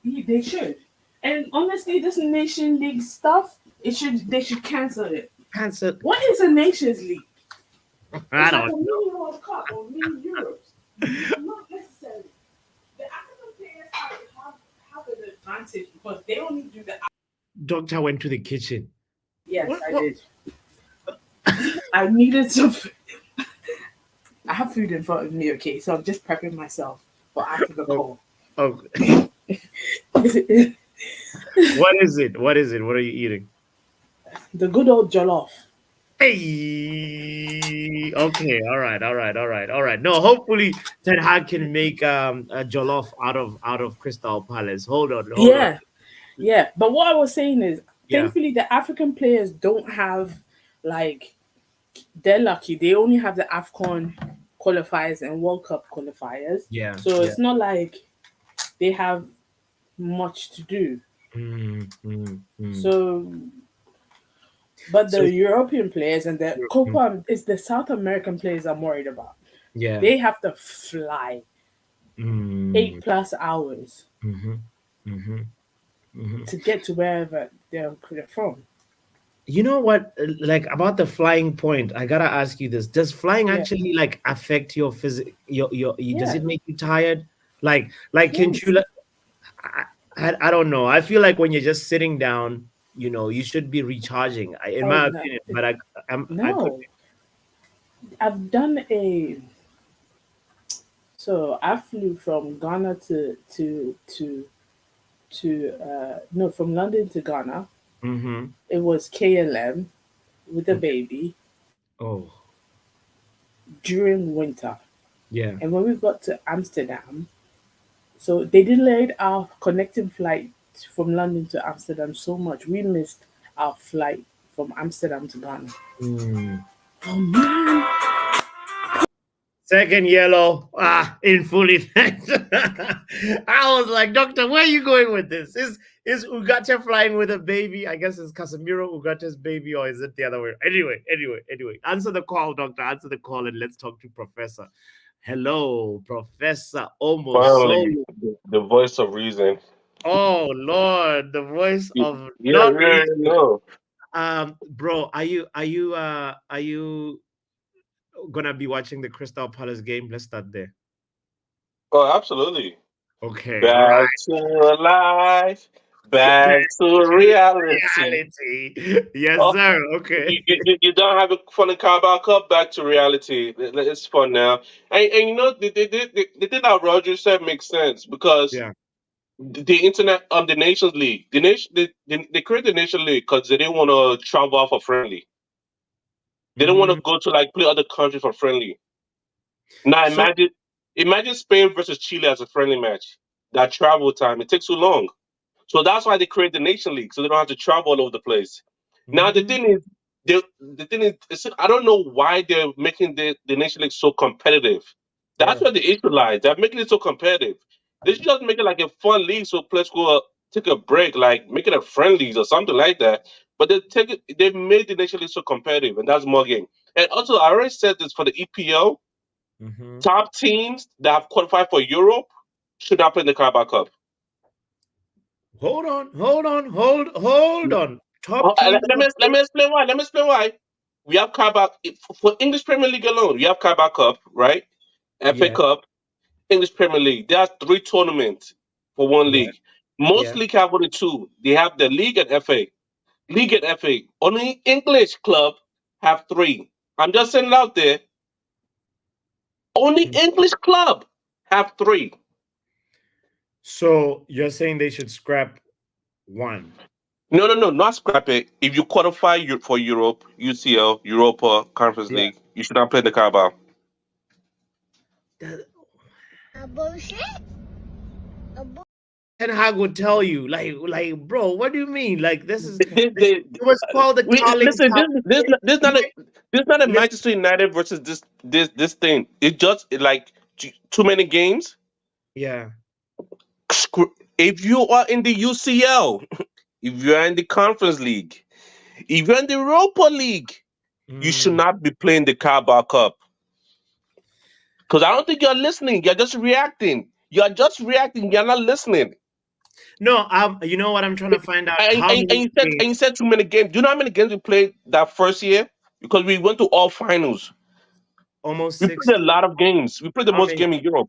They should. And honestly, this Nation League stuff, they should cancel it. Cancel. What is a Nations League? I It's like don't a know. mini World Cup or mini Euros. Not necessarily. The African players have an advantage because they only do the. Doctor went to the kitchen. Yes, What- I what- did. I needed some. I have food in front of me, okay, so I'm just prepping myself for after the call. Oh, what is it? What are you eating? The good old jollof. Hey, okay, all right. No, hopefully Ten Hag can make a jollof out of Crystal Palace. Hold on. Yeah. But what I was saying is, Yeah. thankfully, the African players don't have like they're lucky. They only have the AFCON qualifiers and World Cup qualifiers. Yeah. So it's not like they have much to do. So, but the So- European players and the Copa is the South American players I'm worried about. Yeah. They have to fly 8+ hours to get to wherever they're from. You know what? Like about the flying point, I gotta ask you this: does flying Yeah. actually like affect your physical? Does Yeah. it make you tired? Like can't you? I don't know. I feel like when you're just sitting down, you should be recharging. In Oh, my no. opinion, but I No, I've done a. So I flew from Ghana from London to Ghana. It was KLM with a baby Oh, during winter, yeah. and when we got to Amsterdam, so they delayed our connecting flight from London to Amsterdam so much we missed our flight from Amsterdam to Ghana. Oh man. Second yellow, in full effect. I was like, Doctor, where are you going with this? Is Ugarte flying with a baby? I guess it's Casemiro Ugate's baby, or is it the other way? Anyway. Answer the call, Doctor. Answer the call, and let's talk to Professor. Hello, Professor Almost Finally, Solo. the voice of reason. Oh Lord, the voice Yeah, of yeah, not yeah, reason. no. Bro, are you gonna be watching the Crystal Palace game? Let's start there. Oh, absolutely. Okay, Back right. to life, Back back to to reality. reality. Yes, Oh, sir. Okay. you don't have a fun in Carabao Cup. Back to reality. It's fun now. And you know the thing that Roger said makes sense because Yeah. the internet the Nations League they created the Nation League because they didn't want to travel out for friendly. They don't want Mm, to go to like play other countries for friendly. Now so imagine Spain versus Chile as a friendly match. That travel time it takes too long. So that's why they create the Nation League, so they don't have to travel all over the place. Now the mm, thing is, I don't know why they're making the Nation League so competitive. That's yeah. where the issue lies. They're making it so competitive. They should just make it like a fun league, so players go take a break, like make it a friendlies or something like that. But they made the Nation League so competitive, and that's more game. And also, I already said this for the EPL, Hmm. top teams that have qualified for Europe should not play in the Carabao Cup. Hold on. Oh, Top teams let are let me explain why. Let me explain why. We have Carabao for English Premier League alone. We have Carabao Cup, right? FA yeah, Cup, English Premier League. There are three tournaments for one yeah, league. Most yeah. league have only two. They have the league and FA. League and FA. Only English club have three. I'm just saying it out there. Only Mm. English club have three. So you're saying they should scrap one? No, not scrap it. If you qualify for Europe, UCL, Europa, Conference Yeah. League, you should not play in the Carabao. That- Ten Hag would tell you, bro, what do you mean? Like, this is this. They, It was called the we Carling listen. Cup. This not a Listen, Manchester United versus this thing. It just like too many games. yeah. If you are in the UCL, if you are in the Conference League, if you're in the Europa League, you should Mm. not be playing the Carabao Cup. Because I don't think you're listening. You're just reacting. You're just reacting. You're not listening. No, you know what I'm trying to find out? How many And you games? said too many games. Do you know how many games we played that first year? Because we went to all finals. Almost We played a 60. lot of games. We played the How most many? games in Europe.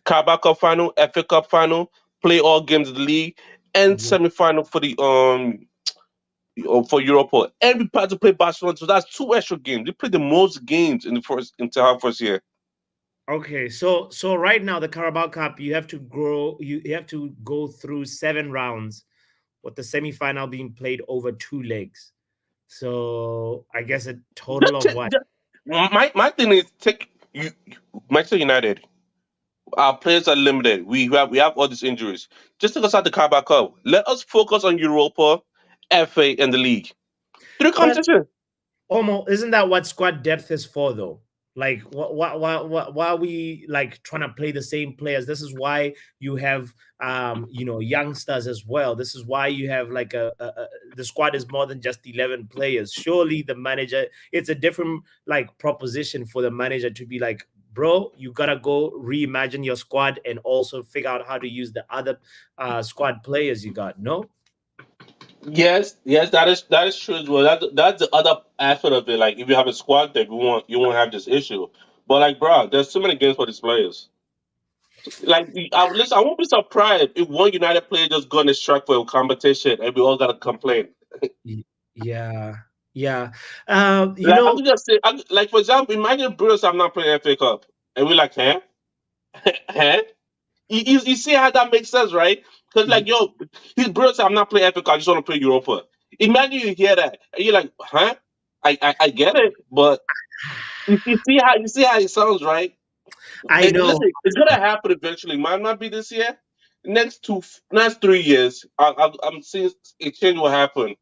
Carabao Cup final, FA Cup final, play all games of the league, and Yeah. semi-final for the for Europa. And we had to play Barcelona, so that's two extra games. We played the most games in the first year. Okay, so right now the Carabao Cup, you have to grow. You have to go through 7 rounds, with the semifinal being played over 2 legs. So I guess a total of what? My thing is take you Manchester United. Our players are limited. We have all these injuries. Just take us out the Carabao Cup. Let us focus on Europa, FA, and the league. Three But competitions. almost isn't that what squad depth is for though? Like why are we like trying to play the same players? This is why you have youngsters as well. This is why you have like the squad is more than just 11 players. Surely the manager, it's a different like proposition for the manager to be like, bro, you gotta go reimagine your squad and also figure out how to use the other squad players you got. No. Yes, that is true as well. That's the other aspect of it. Like if you have a squad that you won't have this issue. But like, bro, there's too many games for these players. Like, listen, I won't be surprised if one United player just go on a strike for a competition and we all gotta complain. Yeah, yeah. You Like I know, could just say, like for example, imagine Bruce I'm not playing FA Cup, and we're like, huh, huh. You see how that makes sense, right? Because like, yo, his Bruce I'm not playing FA Cup, I just want to play Europa. Imagine you hear that, and you're like, huh? I get it, but you see how it sounds, right? I know. Listen, it's gonna happen eventually. Might not be this year. Next 3 years, I'm seeing a change will happen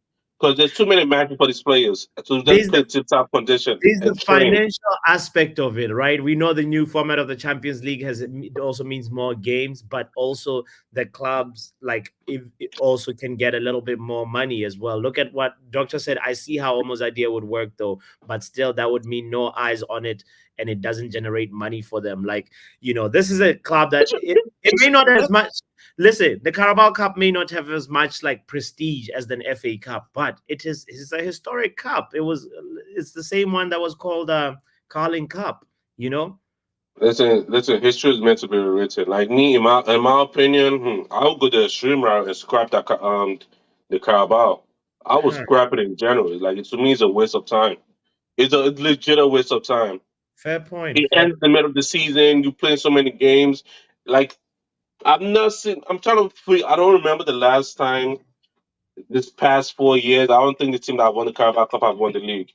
because there's too many matches for these players to There's just play tip-top condition There's the and train. financial aspect of it, right? We know the new format of the Champions League it also means more games, but also the clubs like it also can get a little bit more money as well. Look at what Doctor said. I see how Omo's idea would work though, but still that would mean no eyes on it and it doesn't generate money for them. Like, this is a club that it may not have as much. Listen, the Carabao Cup may not have as much like prestige as the FA Cup, but it's a historic cup. It's the same one that was called Carling Cup, Listen. History is meant to be rewritten. Like me, in my opinion, I would go the extreme route and scrap the Carabao. I would scrap it in general. Like to me, it's a waste of time. It's a legit waste of time. Fair point. It ends in the middle of the season. You play so many games. Like I'm not seeing. I'm trying to. I don't remember the last time this past 4 years. I don't think the team that won the Carabao Cup have won the league.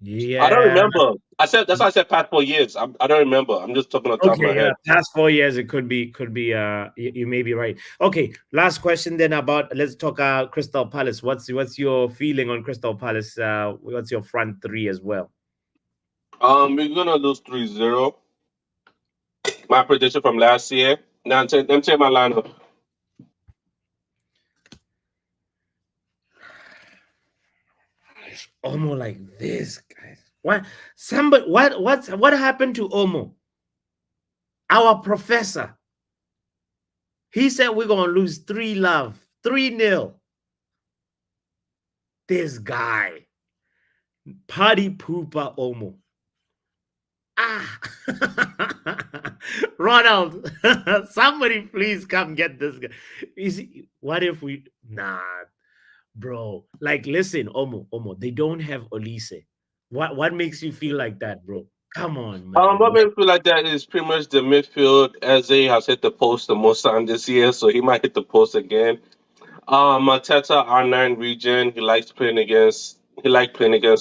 Yeah. I don't remember. That's why I said past 4 years. I don't remember. I'm just talking on top of my head. Past 4 years, it could be. You may be right. Okay, last question then let's talk Crystal Palace. What's your feeling on Crystal Palace? What's your front three as well? We're gonna lose 3-0. My prediction from last year. Now, let me tell you my lineup. Almost like this, guys. What happened to Omo? Our professor. He said we're gonna lose 3-0. This guy. Party pooper Omo. Ronald, somebody please come get this guy. What if we bro? Like, listen, Omo, they don't have Olise. What makes you feel like that, bro? Come on, man. What makes me feel like that is pretty much the midfield. Eze has hit the post the most time this year, so he might hit the post again. Mateta R9 region, he liked playing against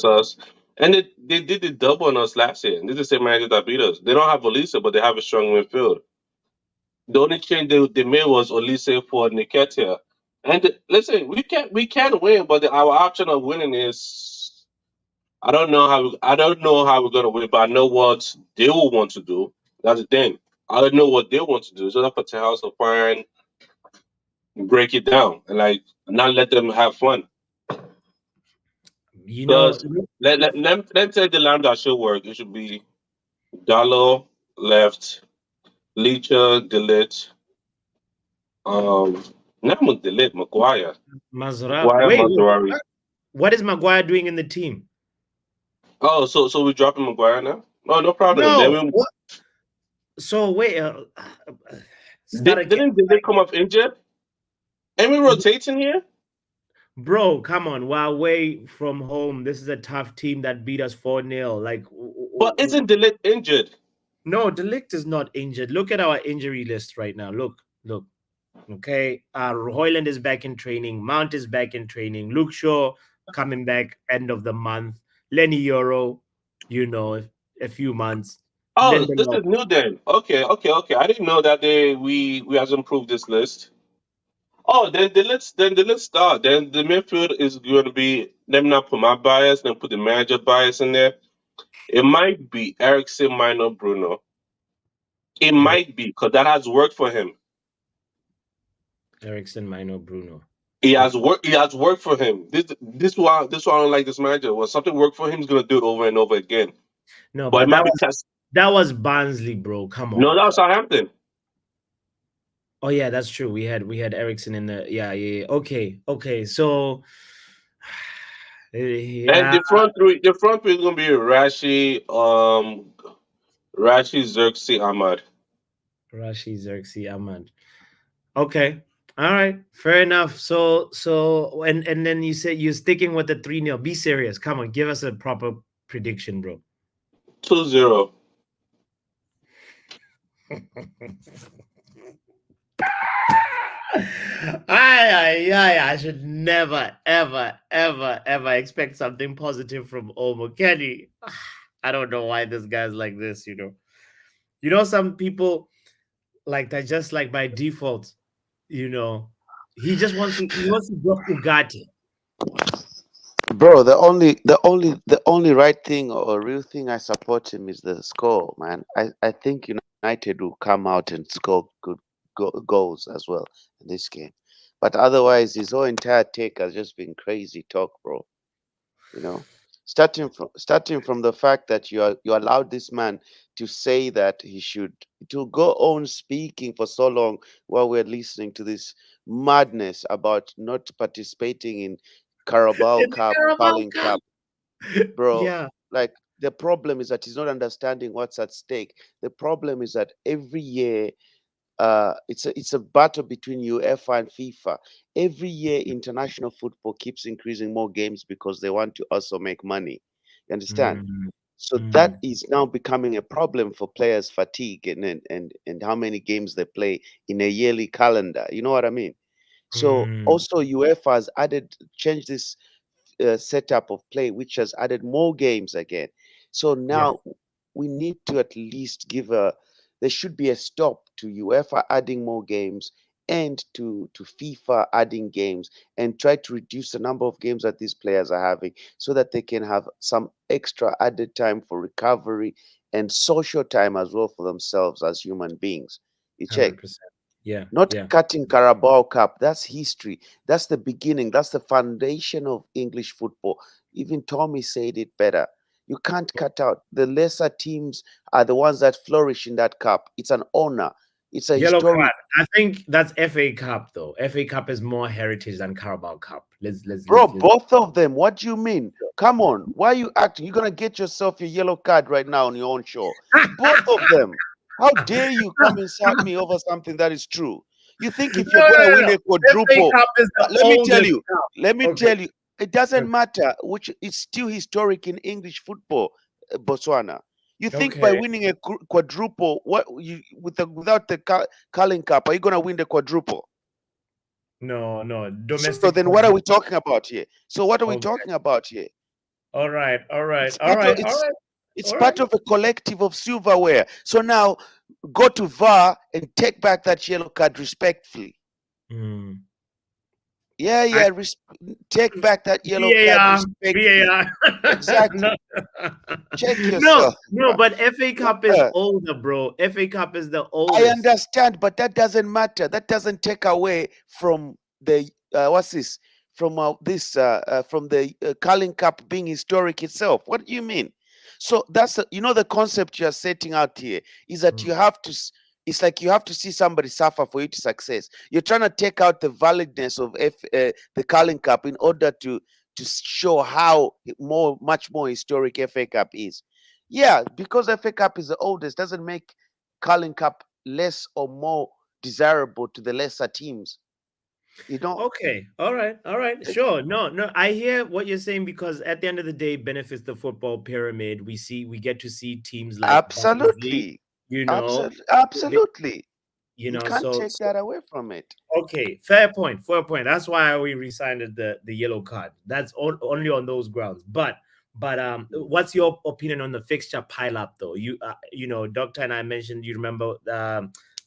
us. And they did the double on us last year. This is the same manager that beat us. They don't have Olise, but they have a strong midfield. The only change they made was Olise for Nketiah. And listen, we can't win, but our option of winning is I don't know how we're gonna win, but I know what they will want to do. That's the thing. I don't know what they want to do. So that's for House to find break it down and like not let them have fun. Let take the line that should work. It should be Dallo left, Leacher, delete, not delete, Maguire. Mazraoui. What is Maguire doing in the team? Oh, so we're dropping Maguire now? No problem. No. So wait, didn't they come off injured? And we rotating here? Bro, come on. We're away from home. This is a tough team that beat us 4-0. Like, but isn't De Ligt injured? No, De Ligt is not injured. Look at our injury list right now. Look. Okay. HOJLUND is back in training. Mount is back in training. Luke Shaw coming back end of the month. Lenny Euro, a few months. Oh, this is new then. Okay. I didn't know that we hasn't improved this list. Oh, then let's start. Then the midfield is going to be. Let me not put my bias. Then put the manager bias in there. It might be Eriksen, minor Bruno. It might be because that has worked for him. Eriksen, minor Bruno. He has worked for him. This why I don't like this manager. When something worked for him, he's gonna do it over and over again. No, but that was Barnsley, bro. Come on. No, that was Southampton. Oh yeah, that's true. We had Eriksen in the yeah. Okay. So and the front three is gonna be Rashi, Xerxes, Ahmad. Rashi, Xerxes, Ahmad. Okay. All right. Fair enough. So and then you said you're sticking with the 3-0. Be serious. Come on, give us a proper prediction, bro. 2-0. I should never, ever expect something positive from Omo. Kenny, I don't know why this guy's like this, some people like that just like by default. you know, he just wants to drop Ugarte. Bro, the only right thing or real thing I support him is the score, man. I think United will come out and score good goals as well in this game. But otherwise, his whole entire take has just been crazy talk, bro. You know, starting from the fact that you allowed this man to say that he should to go on speaking for so long while we're listening to this madness about not participating in Carabao It's a Cup, Carabao Carling Cup. Cup, bro. Yeah. Like the problem is that he's not understanding what's at stake. The problem is that every year it's a battle between UEFA and FIFA. Every year, international football keeps increasing more games because they want to also make money. You understand? Mm, So that mm, is now becoming a problem for players' fatigue and how many games they play in a yearly calendar. You know what I mean? So mm. also UEFA has changed this setup of play, which has added more games again. So Yeah. now we need to at least there should be a stop to UEFA adding more games and to FIFA adding games and try to reduce the number of games that these players are having so that they can have some extra added time for recovery and social time as well for themselves as human beings. You check. 100%. Yeah. Not Yeah. cutting Carabao Cup. That's history. That's the beginning. That's the foundation of English football. Even Tommy said it better. You can't cut out. The lesser teams are the ones that flourish in that cup. It's an honor. It's a Yellow historic. card. I think that's FA Cup though. FA Cup is more heritage than Carabao Cup. Bro, both of them. What do you mean? Come on. Why are you acting? You're gonna get yourself your yellow card right now on your own show. Both of them. How dare you come insult me over something that is true? You think if you're gonna win No. a FA quadruple, Cup is the let me tell oldest you, cup. let me Okay. tell you, it doesn't matter which it's still historic in English football, Botswana. You think by Okay. winning a quadruple, what you without the Carling Cup, are you gonna win the quadruple? No, no. So Domestic then what are we quadruple. talking about here? So what are we Okay. talking about here? All right. All right. It's All part of right. All right. it's All right. part of a collective of silverware. So now go to VAR and take back that yellow card respectfully. Mm. Yeah, yeah. Take back that yellow card VAR. respectfully. VAR. Exactly. No. Check No, yourself. no, but FA Cup is Uh, older, bro. FA Cup is the I oldest. understand, but that doesn't matter. That doesn't take away from the what's this? From from the Carling Cup being historic itself. What do you mean? So that's the concept you are setting out here is that Mm. you have to. It's like you have to see somebody suffer for you to success. You're trying to take out the validness of the Carling Cup in order to show how much more historic FA Cup is. Yeah, because FA Cup is the oldest doesn't make Carling Cup less or more desirable to the lesser teams. You know, Okay. All right. All right. Sure. No, no. I hear what you're saying because at the end of the day, benefits the football pyramid. We get to see teams like Barnsley, absolutely, you know, they- absolutely. you You know, can't so, take that away from it. okay, fair point, fair point. That's why we resigned the yellow card. That's only on those grounds. But what's your opinion on the fixture pile up though? Doctor and I mentioned. You remember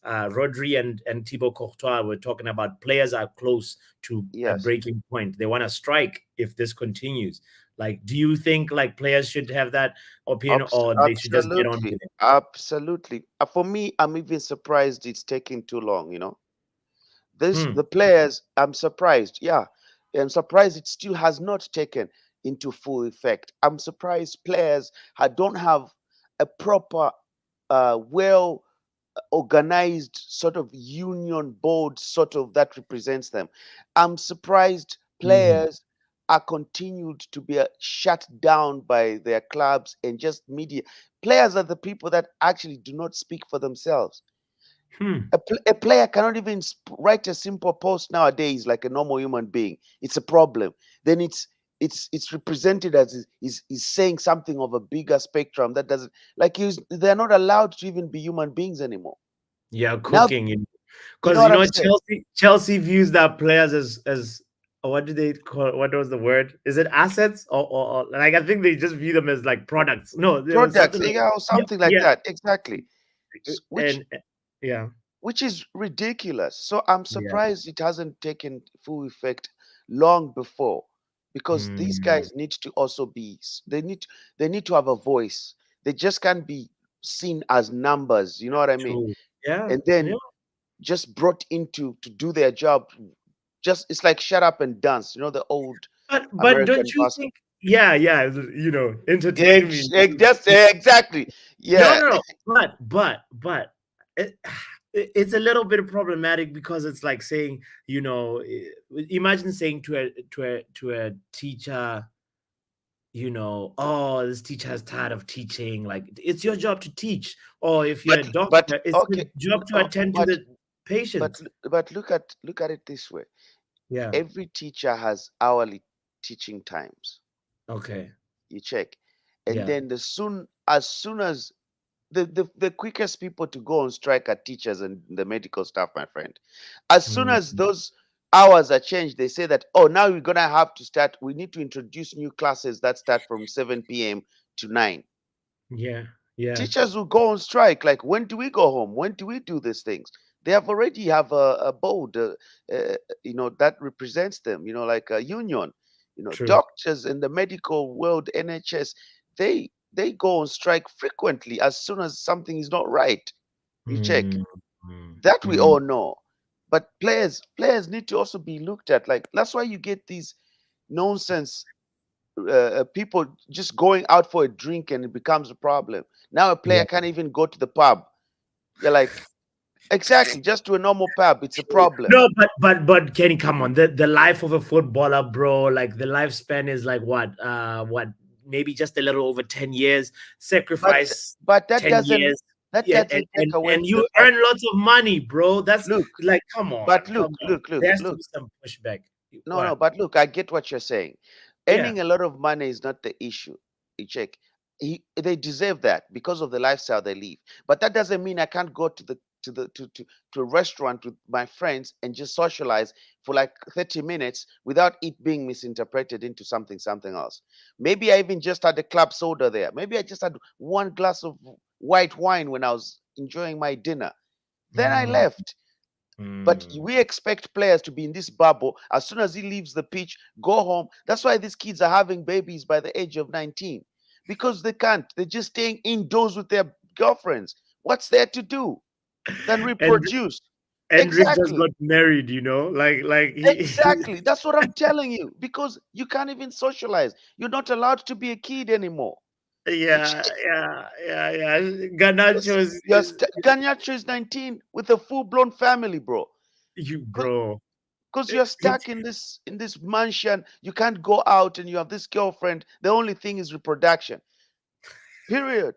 Rodri and Thibaut Courtois were talking about players are close to a Yes, breaking point. They want to strike if this continues. Like, do you think like players should have that opinion or they should just get on absolutely, with it? absolutely. For me, I'm even surprised it's taking too long. Hmm. The players. I'm surprised. Yeah, I'm surprised it still has not taken into full effect. I'm surprised players don't have a proper, well organized sort of union board sort of that represents them. I'm surprised Hmm. players are continued to be shut down by their clubs and just media. Players are the people that actually do not speak for themselves. Hmm. A player cannot even write a simple post nowadays like a normal human being. It's a problem. Then it's represented as is saying something of a bigger spectrum that doesn't like they're not allowed to even be human beings anymore. Yeah, Now, cooking. you know Because what I'm saying? Chelsea views that players as what do they call, what was the word? Is it assets or like I think they just view them as like products. No, there was Products, something like yeah, or yeah, something like yeah. that. Exactly. Which And yeah. which is ridiculous. So I'm Yeah. surprised it hasn't taken full effect long before, because these Mm, guys need to also be they need to have a voice. They just can't be seen as numbers, you know what I mean? true. Yeah. And Yeah. then just brought into to do their job. Just it's like shut up and dance, the old But don't American you pastor. think? Yeah, yeah. Entertain me. Just exactly. No, Yeah. no, no. But it's a little bit problematic because it's like saying, imagine saying to a teacher, oh, this teacher is tired of teaching. Like it's your job to teach. Or if you're a But doctor, it's your okay, job to oh, attend to the patient. but look at it this way. Yeah. Every teacher has hourly teaching times. Okay. You check. And Yeah. then as soon as the quickest people to go on strike are teachers and the medical staff, my friend. As soon Mm, as those hours are changed, they say that, oh, now we're gonna have to start, we need to introduce new classes that start from 7 p.m. to 9. yeah. Yeah. Teachers will go on strike. Like, when do we go home? When do we do these things? They have already have a board, that represents them. Like a union. True. Doctors in the medical world, NHS, they go on strike frequently as soon as something is not right. You check Mm, mm, that, we mm. all know. But players need to also be looked at. Like, that's why you get these nonsense people just going out for a drink and it becomes a problem. Now a player Yeah. can't even go to the pub. You're like, exactly, just to a normal pub, it's a True. problem. No, but Kenny, come on. The life of a footballer, bro, like the lifespan is like what, maybe just a little over 10 years. But Sacrifice but that 10 doesn't years. that Yeah, doesn't take away and from the you fact. earn lots of money, bro. That's Look, like, come on, but come look, on. look, look, There has to look. be some pushback. No, no, What? but look, I get what you're saying. Yeah. Earning a lot of money is not the issue. You check. They deserve that because of the lifestyle they live. But that doesn't mean I can't go to a restaurant with my friends and just socialize for like 30 minutes without it being misinterpreted into something else. Maybe I even just had a club soda there. Maybe I just had one glass of white wine when I was enjoying my dinner. Then I Mm, left. But mm. we expect players to be in this bubble. As soon as he leaves the pitch, go home. That's why these kids are having babies by the age of 19, because they can't. They're just staying indoors with their girlfriends. What's there to do than And reproduce? Rick just Exactly. got married, like he Exactly. That's what I'm telling you. Because you can't even socialize. You're not allowed to be a kid anymore. yeah, yeah, yeah, yeah. Ganacho Ganyacho is 19 with a full-blown family, bro. you, bro. Because you're It's stuck in this mansion. You can't go out, and you have this girlfriend. The only thing is reproduction. Period.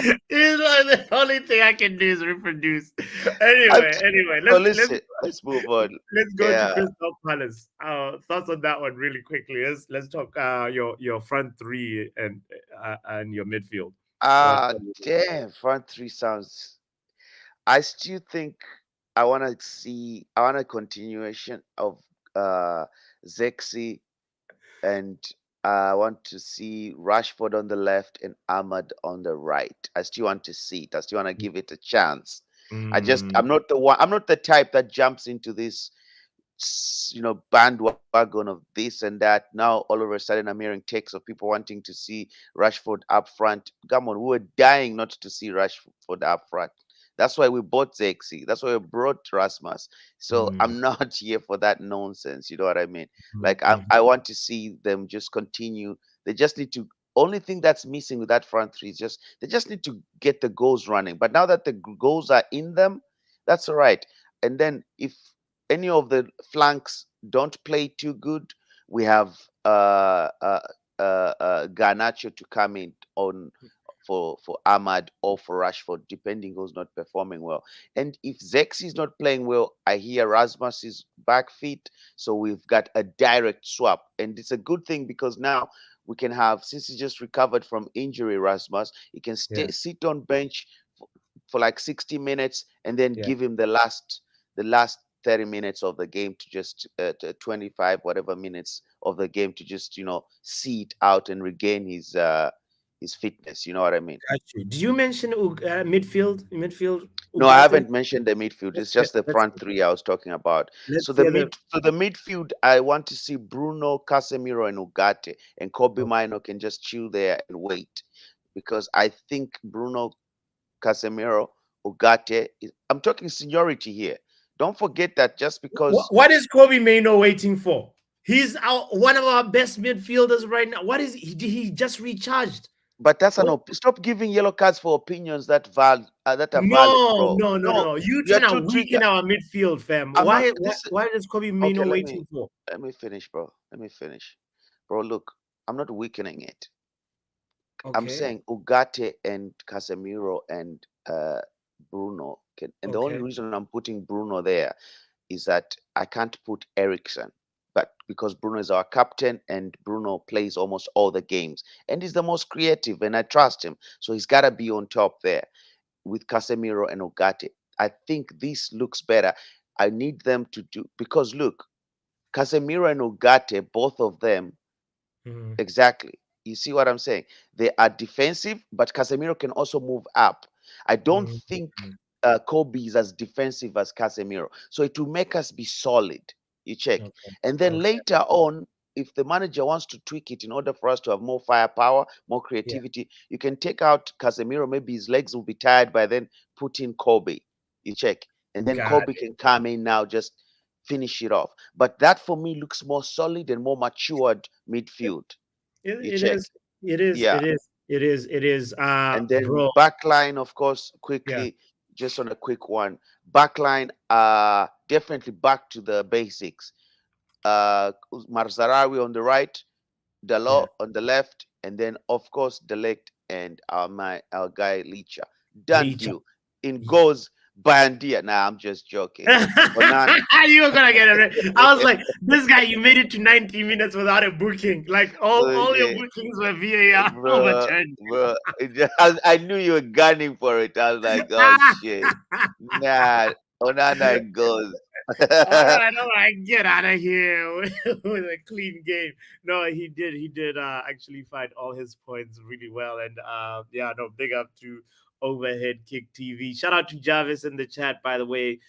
like the only thing I can do is reproduce. I'm Anyway, so let's listen. Let's move on. let's go to Yeah. Crystal Palace. Thoughts on that one really quickly. Let's talk your front three and your midfield. Ah, damn. Front three sounds. I still think I want a continuation of uh Zexi, and I want to see Rashford on the left and Ahmad on the right. I still want to see it. I still want to give it a chance. Mm, I'm not the one. I'm not the type that jumps into this, bandwagon of this and that. Now all of a sudden I'm hearing takes of people wanting to see Rashford up front. Come on, we were dying not to see Rashford up front. That's why we bought Zexi. That's why we brought Rasmus. So mm, I'm not here for that nonsense. You know what I mean? mm, Like, I want to see them just continue. They just need to. Only thing that's missing with that front three is just they just need to get the goals running. But now that the goals are in them, that's all right. And then if any of the flanks don't play too good, we have Garnacho to come in on for Ahmad or for Rashford, depending who's not performing well. And if Zex is not playing well, I hear Rasmus is back fit, so we've got a direct swap, and it's a good thing because now we can have, since he just recovered from injury, Rasmus, he can yeah, sit on bench for like 60 minutes and then yeah, give him the last 30 minutes of the game to just 25 whatever minutes of the game to just see it out and regain his fitness. You know what I mean? Got you. Did you mention midfield? Midfield. No, I Ugarte? haven't mentioned the midfield. It's just the front three I was talking about. So the hear the. midfield, I want to see Bruno, Casemiro, and Ugarte, and Kobe Mino can just chill there and wait, because I think Bruno, Casemiro, Ugarte. I'm talking seniority here. Don't forget that just because. What is Kobe Maino waiting for? He's one of our best midfielders right now. What is he just recharged? But that's stop giving yellow cards for opinions that are valid, bro. No. You trying to weaken our midfield, fam. Why is Kobe Maino waiting for? Let me finish, bro. Bro, look, I'm not weakening it. Okay. I'm saying Ugarte and Casemiro and Bruno can, and the only reason I'm putting Bruno there is that I can't put Ericsson, but because Bruno is our captain and Bruno plays almost all the games and he's the most creative and I trust him, so he's got to be on top there with Casemiro and Ugarte. I think this looks better. I need them to do, because look, Casemiro and Ugarte, both of them, exactly. You see what I'm saying? They are defensive, but Casemiro can also move up. I don't think Kobe is as defensive as Casemiro, so it will make us be solid. You check, and then later on, if the manager wants to tweak it in order for us to have more firepower, more creativity, you can take out Casemiro. Maybe his legs will be tired by then. Put in Kobe. You check, and then Kobe can come in now, just finish it off. But that for me looks more solid and more matured midfield. It is. And then backline, of course, quickly, just on a quick one. Backline, definitely back to the basics. Marzarawi on the right, Dalot on the left, and then of course Delect and our guy Licha. Done deal. In goes Bandia. Nah, I'm just joking. You were gonna get it. I was like, this guy, you made it to 90 minutes without a booking. Like all your bookings were VAR overturned. Bro, I knew you were gunning for it. I was like, oh shit. Nah, Onana goes. All right, get out of here with a clean game. No, he did actually find all his points really well. And big up to Overhead Kick TV. Shout out to Jarvis in the chat, by the way.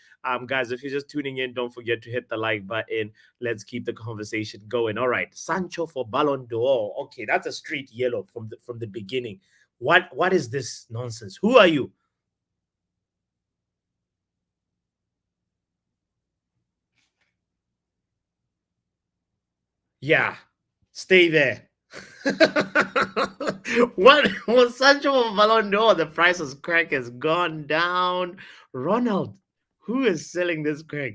Guys, if you're just tuning in, don't forget to hit the like button. Let's keep the conversation going. All right, Sancho for Ballon d'Or. Okay, that's a straight yellow from the beginning. What is this nonsense? Who are you? Yeah, stay there. What was Sancho for Ballon d'Or? The price of crack has gone down. Ronald, who is selling this crack?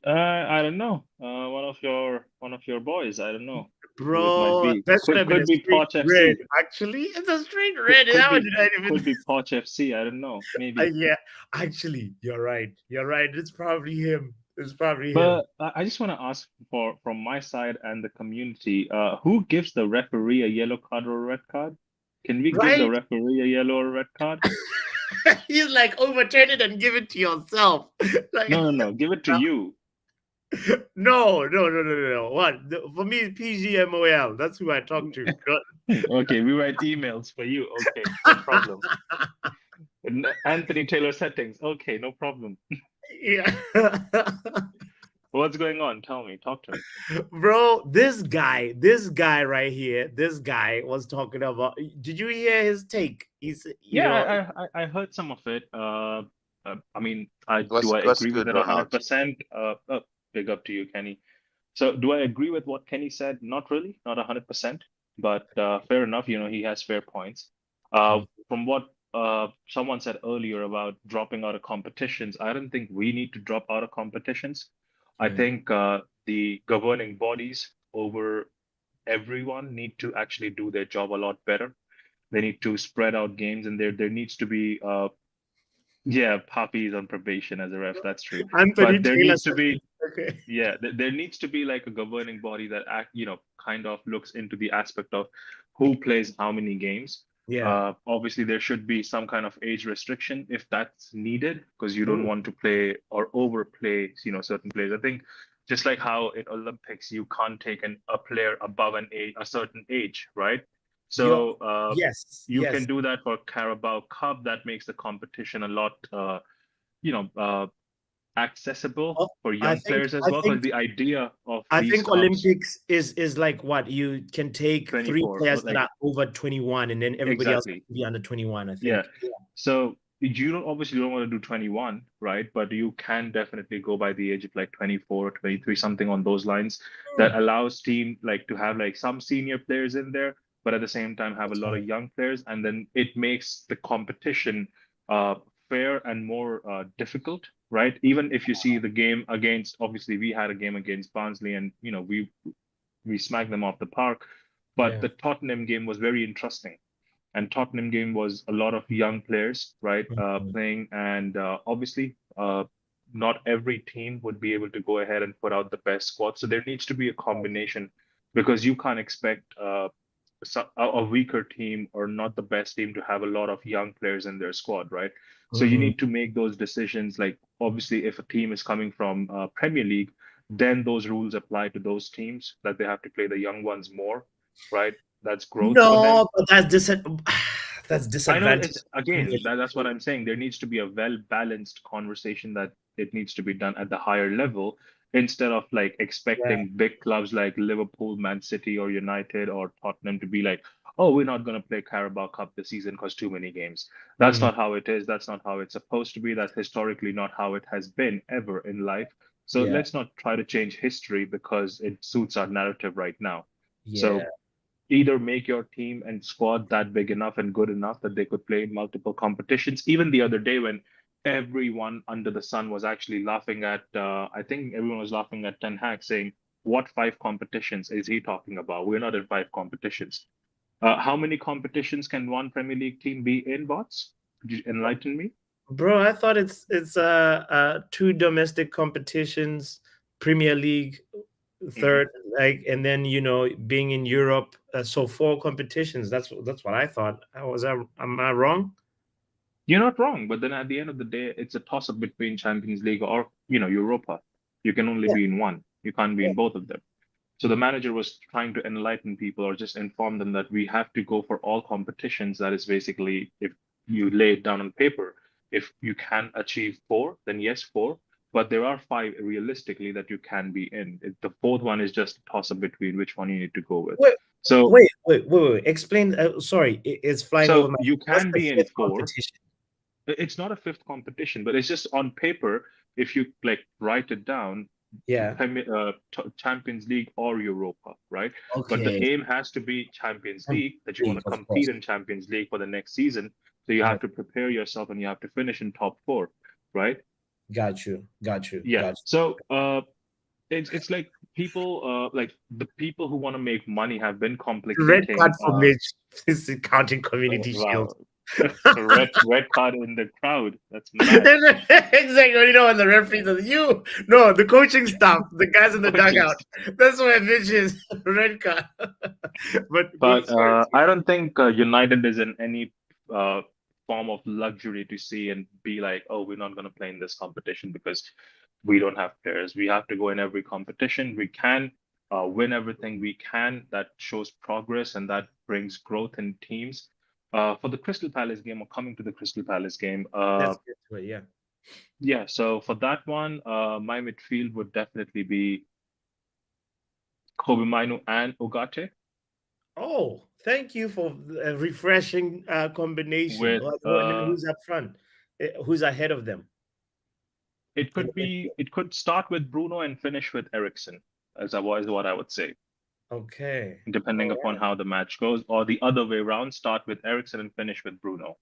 I don't know. One of your boys. I don't know. Bro, that should have been a straight red. Actually, it's a straight red. Could be Poch FC. I don't know. Maybe. Yeah, actually, you're right. It's probably him. But I just want to ask from my side and the community, who gives the referee a yellow card or a red card? Can we give the referee a yellow or a red card? He's like, overturn it and give it to yourself. Like, no, give it to you. No. What? For me, it's PGMOL. That's who I talk to. Okay, we write emails for you. Okay, no problem. Anthony Taylor settings. Okay, no problem. Yeah. What's going on? Tell me. Talk to me. Bro, this guy right here, was talking about. Did you hear his take? I heard some of it. I mean, do I agree with it 100%? Big up to you, Kenny. So do I agree with what Kenny said? Not really, not 100%, but fair enough. He has fair points. From what someone said earlier about dropping out of competitions, I don't think we need to drop out of competitions. I think the governing bodies over everyone need to actually do their job a lot better. They need to spread out games, and there needs to be Papi is on probation as a ref. That's true. But there needs to be there needs to be like a governing body that kind of looks into the aspect of who plays how many games. Obviously there should be some kind of age restriction if that's needed, because you don't want to play or overplay certain players. I think just like how in Olympics you can't take a player above a certain age, right? So yes, you yes. can do that for Carabao Cup. That makes the competition a lot, accessible Oh, for young players as well. Because the idea of I these think cups, Olympics is like what you can take 3 24, players that like are over 21, and then everybody else exactly. can be under 21. I Yeah. think. So you don't obviously don't want to do 21, right? But you can definitely go by the age of like 24 or 23, something on those lines that allows team like to have like some senior players in there, but at the same time have a lot of young players, and then it makes the competition fair and more difficult, right? Even if you see the game against, obviously we had a game against Barnsley, and we smacked them off the park, but Yeah. the Tottenham game was very interesting, and Tottenham game was a lot of young players, right, playing, and obviously not every team would be able to go ahead and put out the best squad. So there needs to be a combination, because you can't expect a weaker team or not the best team to have a lot of young players in their squad, right? So you need to make those decisions. Like obviously, if a team is coming from Premier League, then those rules apply to those teams that they have to play the young ones more, right? That's growth for them. No, but that's I know disadvantage. it's again that's what I'm saying. There needs to be a well-balanced conversation that it needs to be done at the higher level, instead of like Yeah. expecting big clubs like Liverpool, Man City, or United or Tottenham to be like, oh, we're not going to play Carabao Cup this season because too many games. That's not how it is. That's not how it's supposed to be. That's historically not how it has been ever in life. So Yeah. let's not try to change history because it suits our narrative right now. Yeah. So either make your team and squad that big enough and good enough that they could play in multiple competitions. Even the other day when everyone under the sun was actually laughing at, I think everyone was laughing at Ten Hag saying, what 5 competitions is he talking about? We're not in 5 competitions. How many competitions can one Premier League team be in, bots? Could you enlighten me? Bro, I thought it's 2 domestic competitions, Premier League, third, like, and then being in Europe, so 4 competitions. That's what I thought. Am I wrong? You're not wrong, but then at the end of the day, it's a toss-up between Champions League or Europa. You can only Yeah. be in one. You can't be Yeah. in both of them. So the manager was trying to enlighten people or just inform them that we have to go for all competitions. That is basically, if you lay it down on paper, if you can achieve 4, then yes, 4. But there are 5 realistically that you can be in. The fourth one is just a toss-up between which one you need to go with. Wait, So wait. Explain. Sorry, it's flying over my. you What's can the be in 5th 4. competition? It's not a 5th competition, but it's just on paper. If you like write it down, Yeah. Champions League or Europa, right? But the Okay. aim has to be Champions League, that you want League, to of course. compete in Champions League for the next season. So you Yeah. have to prepare yourself and you have to finish in top 4, right? Got you. Yeah. So it's like people like the people who want to make money have been Red card complicating for Mitch. This is counting community shield. wow. red card in the crowd. That's mad. Exactly. When the referee does the coaching staff, the guys in the Coaching dugout. That's where Mitch is. Red card. But But sorry. I don't think United is in any form of luxury to see and be like, oh, we're not going to play in this competition because we don't have players. We have to go in every competition. We can win everything we can. That shows progress and that brings growth in teams. For the Crystal Palace game, or coming to the Crystal Palace game, Let's get to it. Yeah. yeah. So for that one, my midfield would definitely be Kobe Mainu and Ugarte. Oh, thank you for a refreshing combination. With And then who's up front? Who's ahead of them? it could start with Bruno and finish with Ericsson, as what I would say, Okay. depending upon how the match goes, or the other way around, start with Ericsson and finish with Bruno.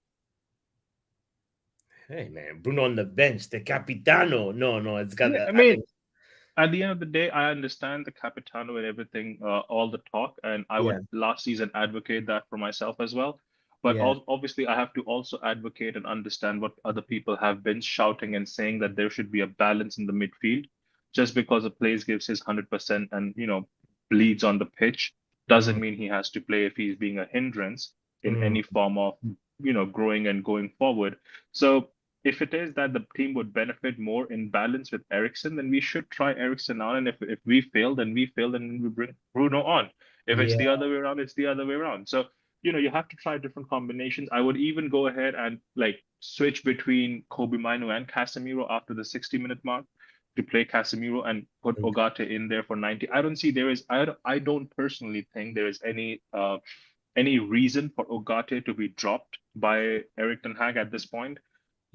Hey man, Bruno on the bench, the capitano. No, it's got. Yeah, I mean, at the end of the day, I understand the Capitano and everything, all the talk, and I would last season advocate that for myself as well. But obviously, I have to also advocate and understand what other people have been shouting and saying, that there should be a balance in the midfield. Just because a player gives his 100% and bleeds on the pitch doesn't mean he has to play if he's being a hindrance in any form of growing and going forward. So if it is that the team would benefit more in balance with Ericsson, then we should try Ericsson on. And if we fail, then we fail, and we bring Bruno on. If it's the other way around, it's the other way around. So you have to try different combinations. I would even go ahead and like switch between Kobe Minu and Casemiro after the 60-minute mark to play Casemiro and put Ogata in there for 90. I don't see there is I don't personally think there is any reason for Ogata to be dropped by Erik ten Hag at this point.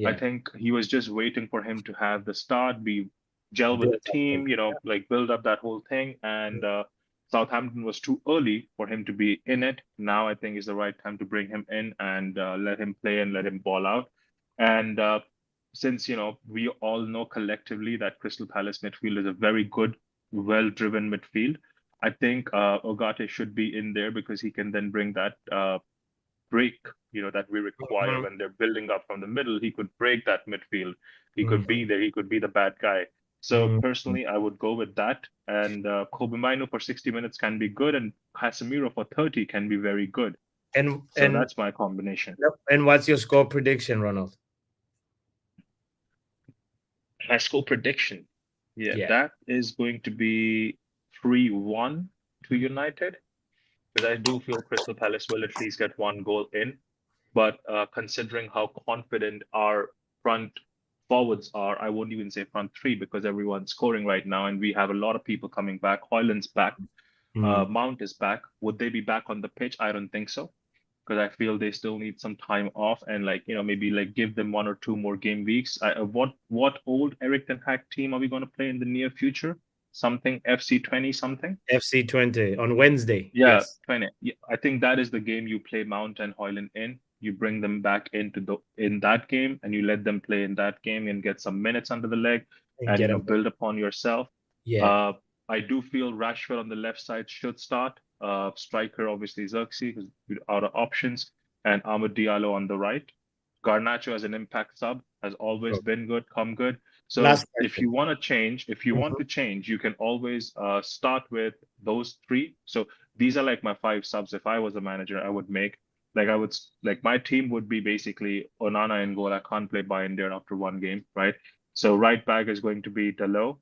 I think he was just waiting for him to have the start, be gel with the team, like build up that whole thing. And Southampton was too early for him to be in it. Now I think is the right time to bring him in and let him play and let him ball out. And since we all know collectively that Crystal Palace midfield is a very good, well-driven midfield, I think Ogata should be in there because he can then bring that break, that we require when they're building up from the middle. He could break that midfield. He could be there. He could be the bad guy. So personally, I would go with that. And Kobe Mino for 60 minutes can be good, and Casemiro for 30 can be very good. And that's my combination. And what's your score prediction, Ronald? My score prediction, that is going to be 3-1 to United. Because I do feel Crystal Palace will at least get one goal in. But considering how confident our front forwards are, I won't even say front three because everyone's scoring right now and we have a lot of people coming back. HOJLUND's back. Mount is back. Would they be back on the pitch? I don't think so. Because I feel they still need some time off and maybe give them 1 or 2 more game weeks. What old Erik ten Hag team are we going to play in the near future? Something FC20 something? FC20 on Wednesday. Yeah, yes. 20. Yeah, I think that is the game you play Mount and HOJLUND in. You bring them back in that game and you let them play in that game and get some minutes under the leg and build upon yourself. Yeah. I do feel Rashford on the left side should start. Striker obviously Xerxes because out of options, and Amad Diallo on the right. Garnacho as an impact sub has always been good, come good. So if you want to change, you can always start with those 3. So these are like my 5 subs. If I was a manager, I would make my team would be basically Onana and goal. I can't play Bayern there after 1 game, right? So right back is going to be Dalot.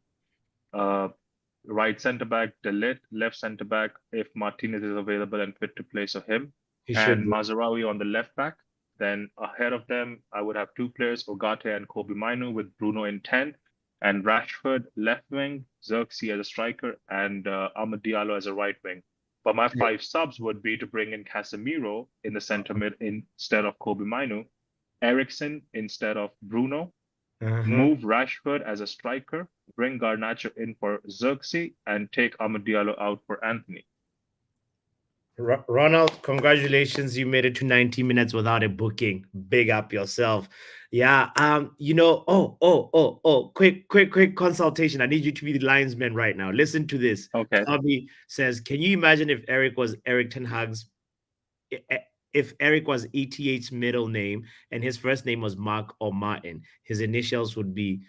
Right centre back, De Ligt. Left centre back, if Martinez is available and fit to play, so him. And Mazraoui on the left back. Then ahead of them, I would have 2 players, Ogata and Kobe Minu, with Bruno in 10, and Rashford left wing, Xerxes as a striker, and Amad Diallo as a right wing. But my 5 subs would be to bring in Casemiro in the centre mid instead of Kobe Minu, Eriksen instead of Bruno, move Rashford as a striker, bring Garnacho in for Xerxes, and take Amad Diallo out for Anthony. Ronald, congratulations. You made it to 90 minutes without a booking. Big up yourself. Yeah. Quick consultation. I need you to be the linesman right now. Listen to this. Okay. Tommy says, can you imagine if Erik was Erik ten Hag's, if Erik was ETH's middle name and his first name was Mark or Martin, his initials would be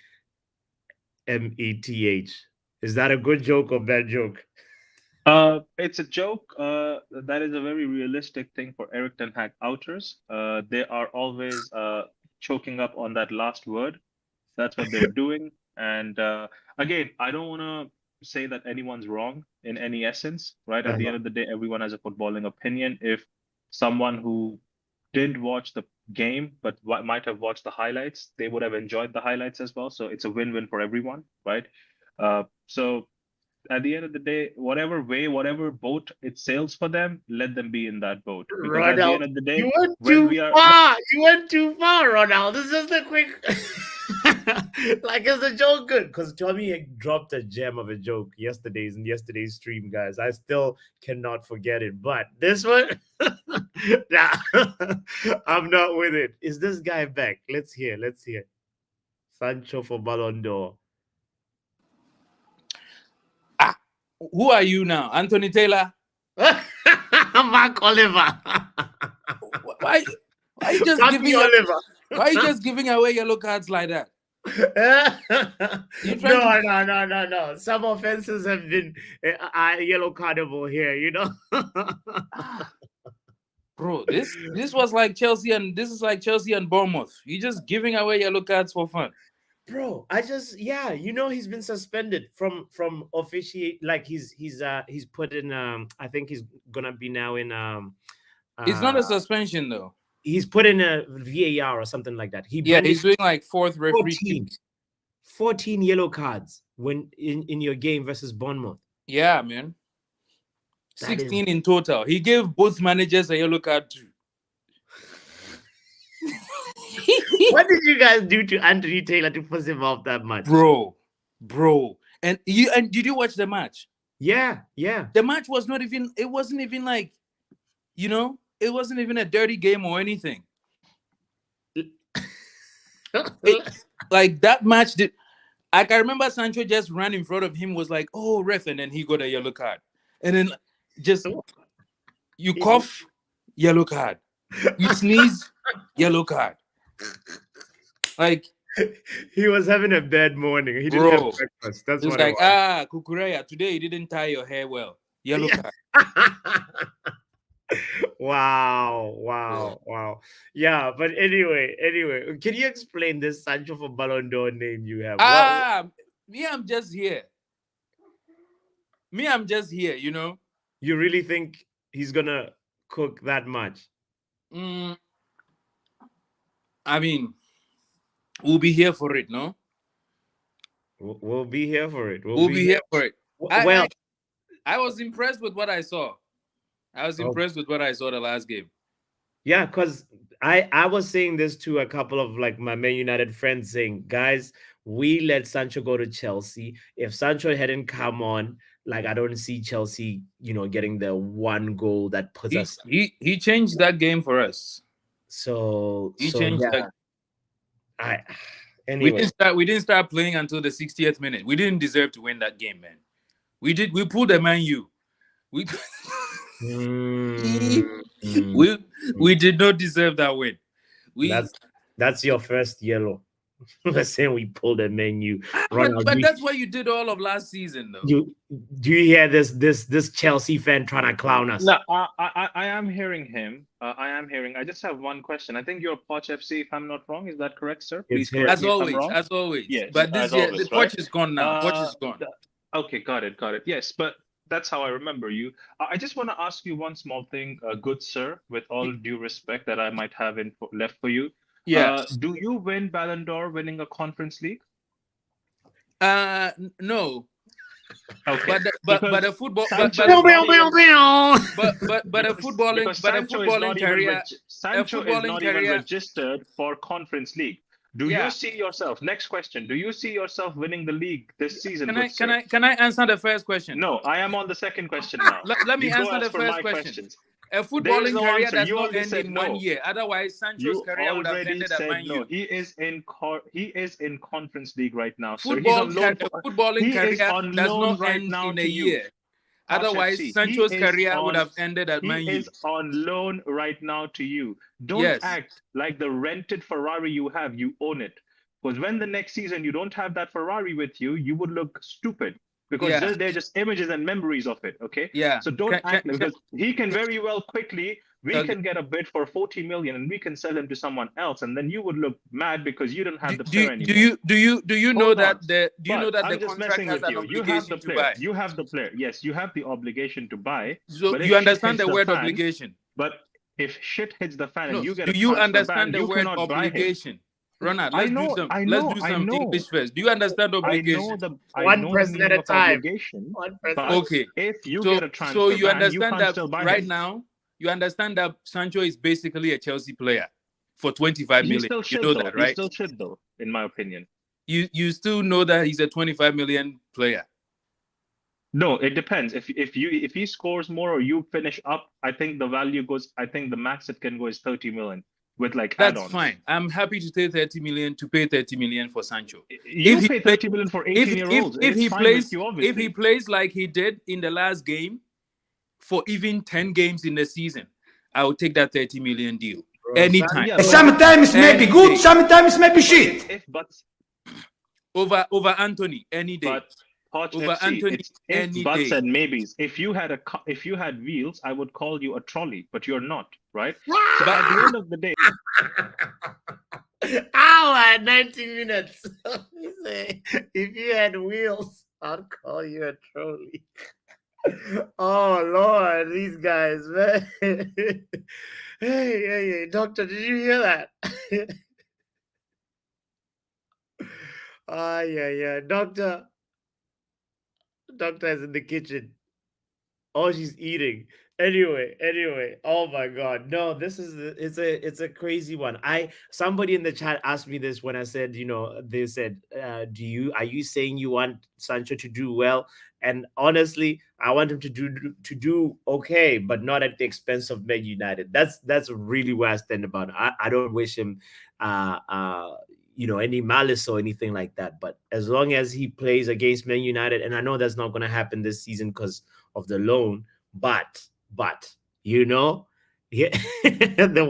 METH. Is that a good joke or bad joke? It's a joke. That is a very realistic thing for Erik ten Hag outers. They are always choking up on that last word. That's what they're doing. And again, I don't want to say that anyone's wrong in any essence, right? At the end of the day, everyone has a footballing opinion. If someone who didn't watch the game but might have watched the highlights, they would have enjoyed the highlights as well. So it's a win-win for everyone, right? So at the end of the day, whatever boat it sails for them, let them be in that boat. Because Ronald, at the end of the day, you went too far. You went too far, Ronald. This is the quick. Is the joke good? Because Tommy dropped a gem of a joke in yesterday's stream, guys. I still cannot forget it. But this one, nah, I'm not with it. Is this guy back? Let's hear. Sancho for Ballon d'Or. Who are you now? Anthony Taylor? Mark Oliver. Why you just giving away yellow cards like that? No. Some offenses have been yellow cardable here, Bro, this was like Chelsea and this is like Chelsea and Bournemouth. You're just giving away yellow cards for fun. Bro, he's been suspended from officiate. Like he's put in I think he's gonna be now in It's not a suspension though. He's put in a VAR or something like that. He's doing like fourth referee. 14 yellow cards when in your game versus Bournemouth. Yeah, man. 16 in total. He gave both managers a yellow card too. What did you guys do to Anthony Taylor to piss him off that much? Bro. And did you watch the match? Yeah. The match was not even, it wasn't even like, it wasn't even a dirty game or anything. Like that match I can remember Sancho just ran in front of him, was like, oh, ref, and then he got a yellow card. And then just, you cough, yellow card. You sneeze, yellow card. Like, he was having a bad morning. He didn't have breakfast. That's what it was. Kukureya, today you didn't tie your hair well. Yellow card. Wow. Yeah, but anyway, can you explain this Sancho for Ballon d'Or name you have? Me, I'm just here. You really think he's gonna cook that much? I mean, we'll be here for it, no? We'll be here for it. We'll be here for it. Well, I was impressed with what I saw. Impressed with what I saw the last game. Yeah, because I was saying this to a couple of like my Man United friends, saying, guys, we let Sancho go to Chelsea. If Sancho hadn't come on, like I don't see Chelsea, getting the one goal that puts us. He changed that game for us. So he changed that. Anyway. We didn't start playing until the 60th minute. We didn't deserve to win that game, man. We pulled a Man U. We did not deserve that win. That's your first yellow. We're saying we pulled a Man U. But that's what you did all of last season, though. Do you hear this Chelsea fan trying to clown us? No, I am hearing him. I just have one question. I think you're Poch FC, if I'm not wrong. Is that correct, sir? Please correct me if I'm wrong. As always. Yes, but this year, the Poch is gone now. Poch is gone. Okay, got it. Yes, but that's how I remember you. I just want to ask you one small thing, good sir, with all due respect that I might have left for you. Yeah. Do you win Ballon d'Or winning a Conference League? No. Okay. But a football but a footballing career. Sancho is not even registered for Conference League. Do you see yourself? Next question. Do you see yourself winning the league this season? Can I answer the first question? No, I am on the second question now. Let me answer the first question. A footballing career does not end in 1 year. Otherwise, Sancho's career would have ended at Man U. No, he is in Conference League right now. Footballing career does not end in a year. Otherwise, Sancho's career would have ended at Man U. He is on loan right now to you. Don't act like the rented Ferrari you have, you own it. Because when the next season you don't have that Ferrari with you, you would look stupid. Because they're just images and memories of it, okay? Yeah. So don't act because he can very well quickly, we can get a bid for 40 million and we can sell him to someone else, and then you would look mad because you don't have the player anymore. Do you know that the contract has an obligation to buy? You have the player. Yes, you have the obligation to buy. So you understand the word obligation. But if shit hits the fan and you get do you understand the word obligation? Ronald, let's do some English first. Do you understand obligation? One person at a time. Okay. If you get a transfer so you understand that right now, you understand that Sancho is basically a Chelsea player for 25 million. You know that, right? He still should, though, in my opinion. You still know that he's a 25 million player. No, it depends. If he scores more or you finish up, I think the value goes. I think the max it can go is 30 million. With like that's add-ons. Fine. I'm happy to pay 30 million for Sancho. You pay 30 million for 18-year-olds. If he plays like he did in the last game for even 10 games in the season, I will take that 30 million deal anytime. Sometimes maybe good, sometimes maybe shit. Over Anthony any day. But over Anthony any buts day. And maybes. If you had wheels, I would call you a trolley, but you're not, right? So at the end of the day, hour 90 minutes. If you had wheels, I'd call you a trolley. Oh Lord, these guys, man. Hey, doctor, did you hear that? Yeah, doctor is in the kitchen. Oh, she's eating. Anyway. Oh my God. No, this is it's a crazy one. Somebody in the chat asked me this when I said, they said, are you saying you want Sancho to do well? And honestly, I want him to do okay, but not at the expense of Man United. That's really where I stand about it. I don't wish him any malice or anything like that. But as long as he plays against Man United, and I know that's not going to happen this season because of the loan, but yeah, the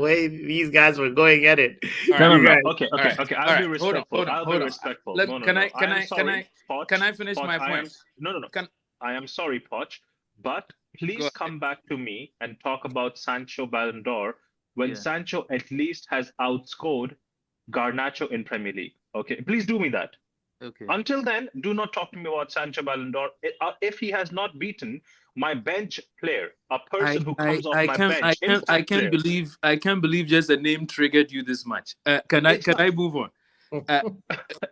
way these guys were going at it. No. Okay. I'll be respectful. I'll be respectful. No. Can I finish my point? No. I am sorry, Poch, but please come back to me and talk about Sancho Ballon d'Or when Sancho at least has outscored Garnacho in Premier League. Okay, please do me that. Okay. Until then, do not talk to me about Sancho Ballon d'Or. If he has not beaten my bench player, a person who comes off my bench, I can't believe just the name triggered you this much. Can I move on?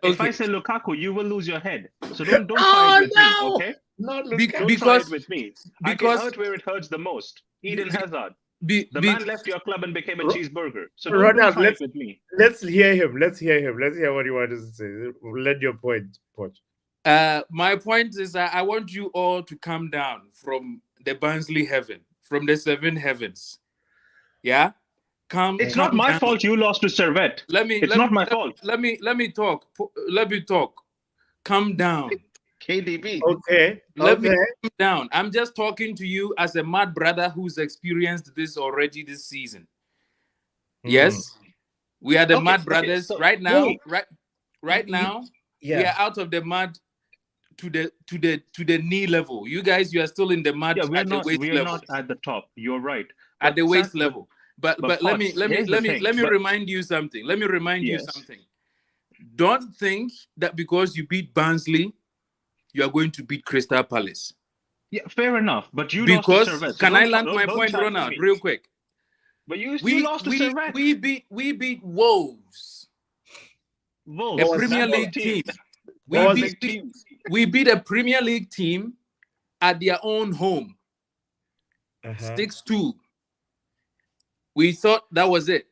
If I say Lukaku, you will lose your head. So don't fight with me, okay? Not Lukaku. Don't fight with me. I can hurt where it hurts the most. Eden Hazard. The man left your club and became a cheeseburger. So don't fight with me. Let's hear him. Let's hear what he wanted to say. Let your point, Poch. My point is that I want you all to come down from the Barnsley heaven, from the seven heavens. Yeah? It's not my fault you lost to Servette. It's not my fault. Let me talk. Let me talk. Come down. KDB. Okay. Let me come down. I'm just talking to you as a mad brother who's experienced this already this season. Yes? We are the mad brothers. So right now, right now, we are out of the mud to the knee level. You guys, you are still in the mud at the waist level. We're not at the top. You're right. At the waist level. But let me remind you something. Let me remind you something. Don't think that because you beat Barnsley, you are going to beat Crystal Palace. Yeah, fair enough. But you lost to Servette. Can I land my point, Ronald, real quick? But you lost to Servette. We beat Wolves. A Premier League team. We beat a Premier League team at their own home. 6-2. We thought that was it.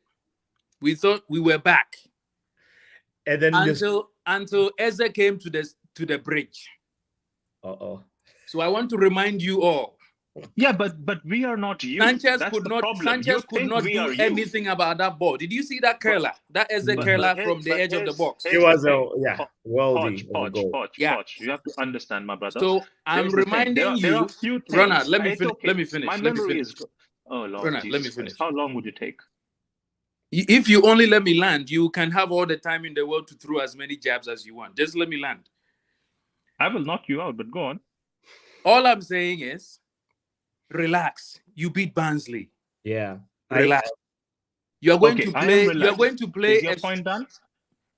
We thought we were back. And then until Eze came to the bridge. So I want to remind you all. Yeah, but we are not you. Sanchez could not do anything about that ball. Did you see that curler? That Eze curler from the edge of the box. It was worldy. Poch. You have to understand, my brother. So I'm reminding you, Ronald, let me finish. My memory is good. Oh Lord, Ronald, let me finish. How long would you take? If you only let me land, you can have all the time in the world to throw as many jabs as you want. Just let me land. I will knock you out, but go on. All I'm saying is, relax. You beat Barnsley. Yeah. Relax. You're going to play. You're going to play. Is your point done?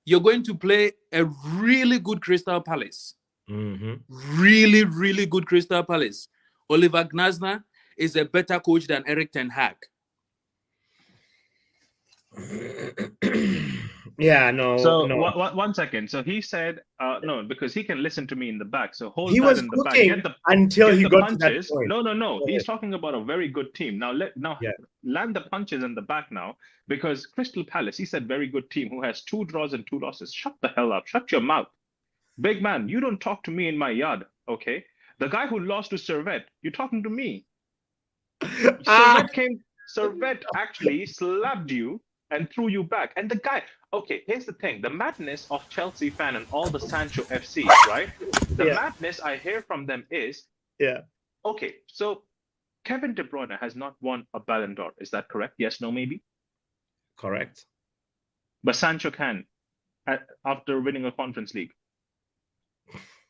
You're going to play a really good Crystal Palace. Really, really good Crystal Palace. Oliver Glasner is a better coach than Eric Ten Hag. Yeah, no. So no. 1 second. So he said no, because he can listen to me in the back. So hold he that was in the cooking back. until he got punches. to that point. No. He's talking about a very good team. Now land the punches in the back now, because Crystal Palace, he said very good team who has 2 draws and 2 losses. Shut the hell up. Shut your mouth. Big man, you don't talk to me in my yard, okay? The guy who lost to Servette, you're talking to me. Servette actually slapped you and threw you back. And the guy, okay, here's the thing. The madness of Chelsea fan and all the Sancho FC, right? The madness I hear from them is, okay, so Kevin De Bruyne has not won a Ballon d'Or. Is that correct? Yes, no, maybe? Correct. But Sancho can, after winning a Conference League.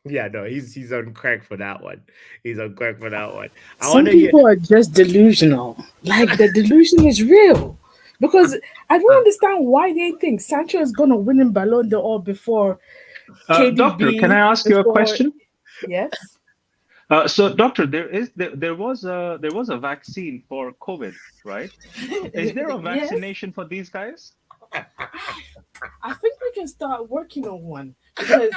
Yeah, no, he's on crack for that one. He's on crack for that one. Some people are just delusional. Like, the delusion is real. Because I don't understand why they think Sancho is going to win in Ballon d'Or before KDB. Doctor, can I ask you a question? Yes. So, doctor, there was a vaccine for COVID, right? Is there a Yes. vaccination for these guys? I think we can start working on one because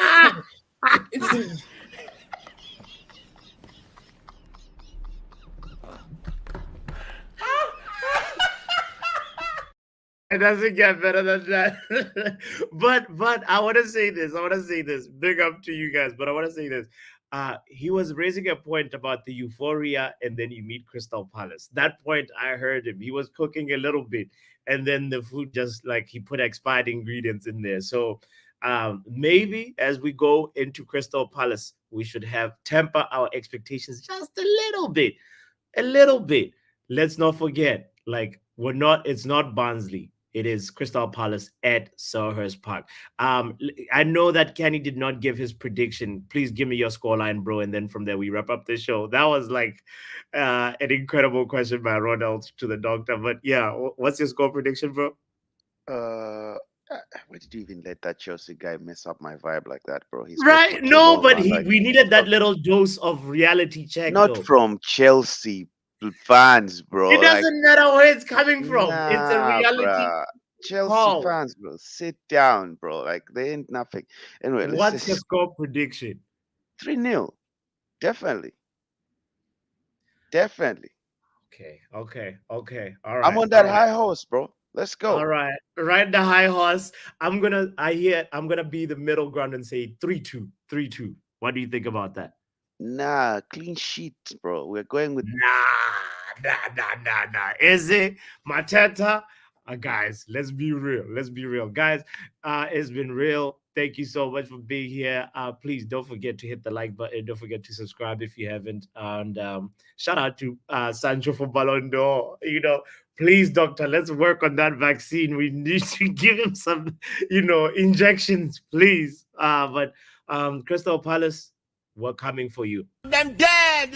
It doesn't get better than that. but I want to say this. I want to say this. Big up to you guys. But I want to say this. He was raising a point about the euphoria, and then you meet Crystal Palace. That point, I heard him. He was cooking a little bit, and then the food just like he put expired ingredients in there. So maybe as we go into Crystal Palace, we should have temper our expectations just a little bit. A little bit. Let's not forget, like, it's not Barnsley. It is Crystal Palace at Selhurst Park. I know that Kenny did not give his prediction. Please give me your scoreline, bro. And then from there, we wrap up the show. That was like an incredible question by Ronald to the doctor. But yeah, what's your score prediction, bro? Why did you even let that Chelsea guy mess up my vibe like that, bro? He's right. No, but we needed that little dose of reality check. Not though. from Chelsea fans, bro. It doesn't matter where it's coming from. It's a reality. Bruh. Chelsea fans, bro. Sit down, bro. Like they ain't nothing. Anyway, what's your score prediction? 3-0. Definitely. Definitely. Okay. All right. I'm on that high horse, bro. Let's go. All right. Ride the high horse. I'm gonna be the middle ground and say 3-2. 3-2. What do you think about that? Nah, clean sheet, bro. We're going with Nah. Is it Mateta? Guys, let's be real. Guys, it's been real. Thank you so much for being here. Please don't forget to hit the like button. Don't forget to subscribe if you haven't. And shout out to Sancho for Ballon d'Or. Please, doctor, let's work on that vaccine. We need to give him some, injections, please. But Crystal Palace, we're coming for you. Them dead.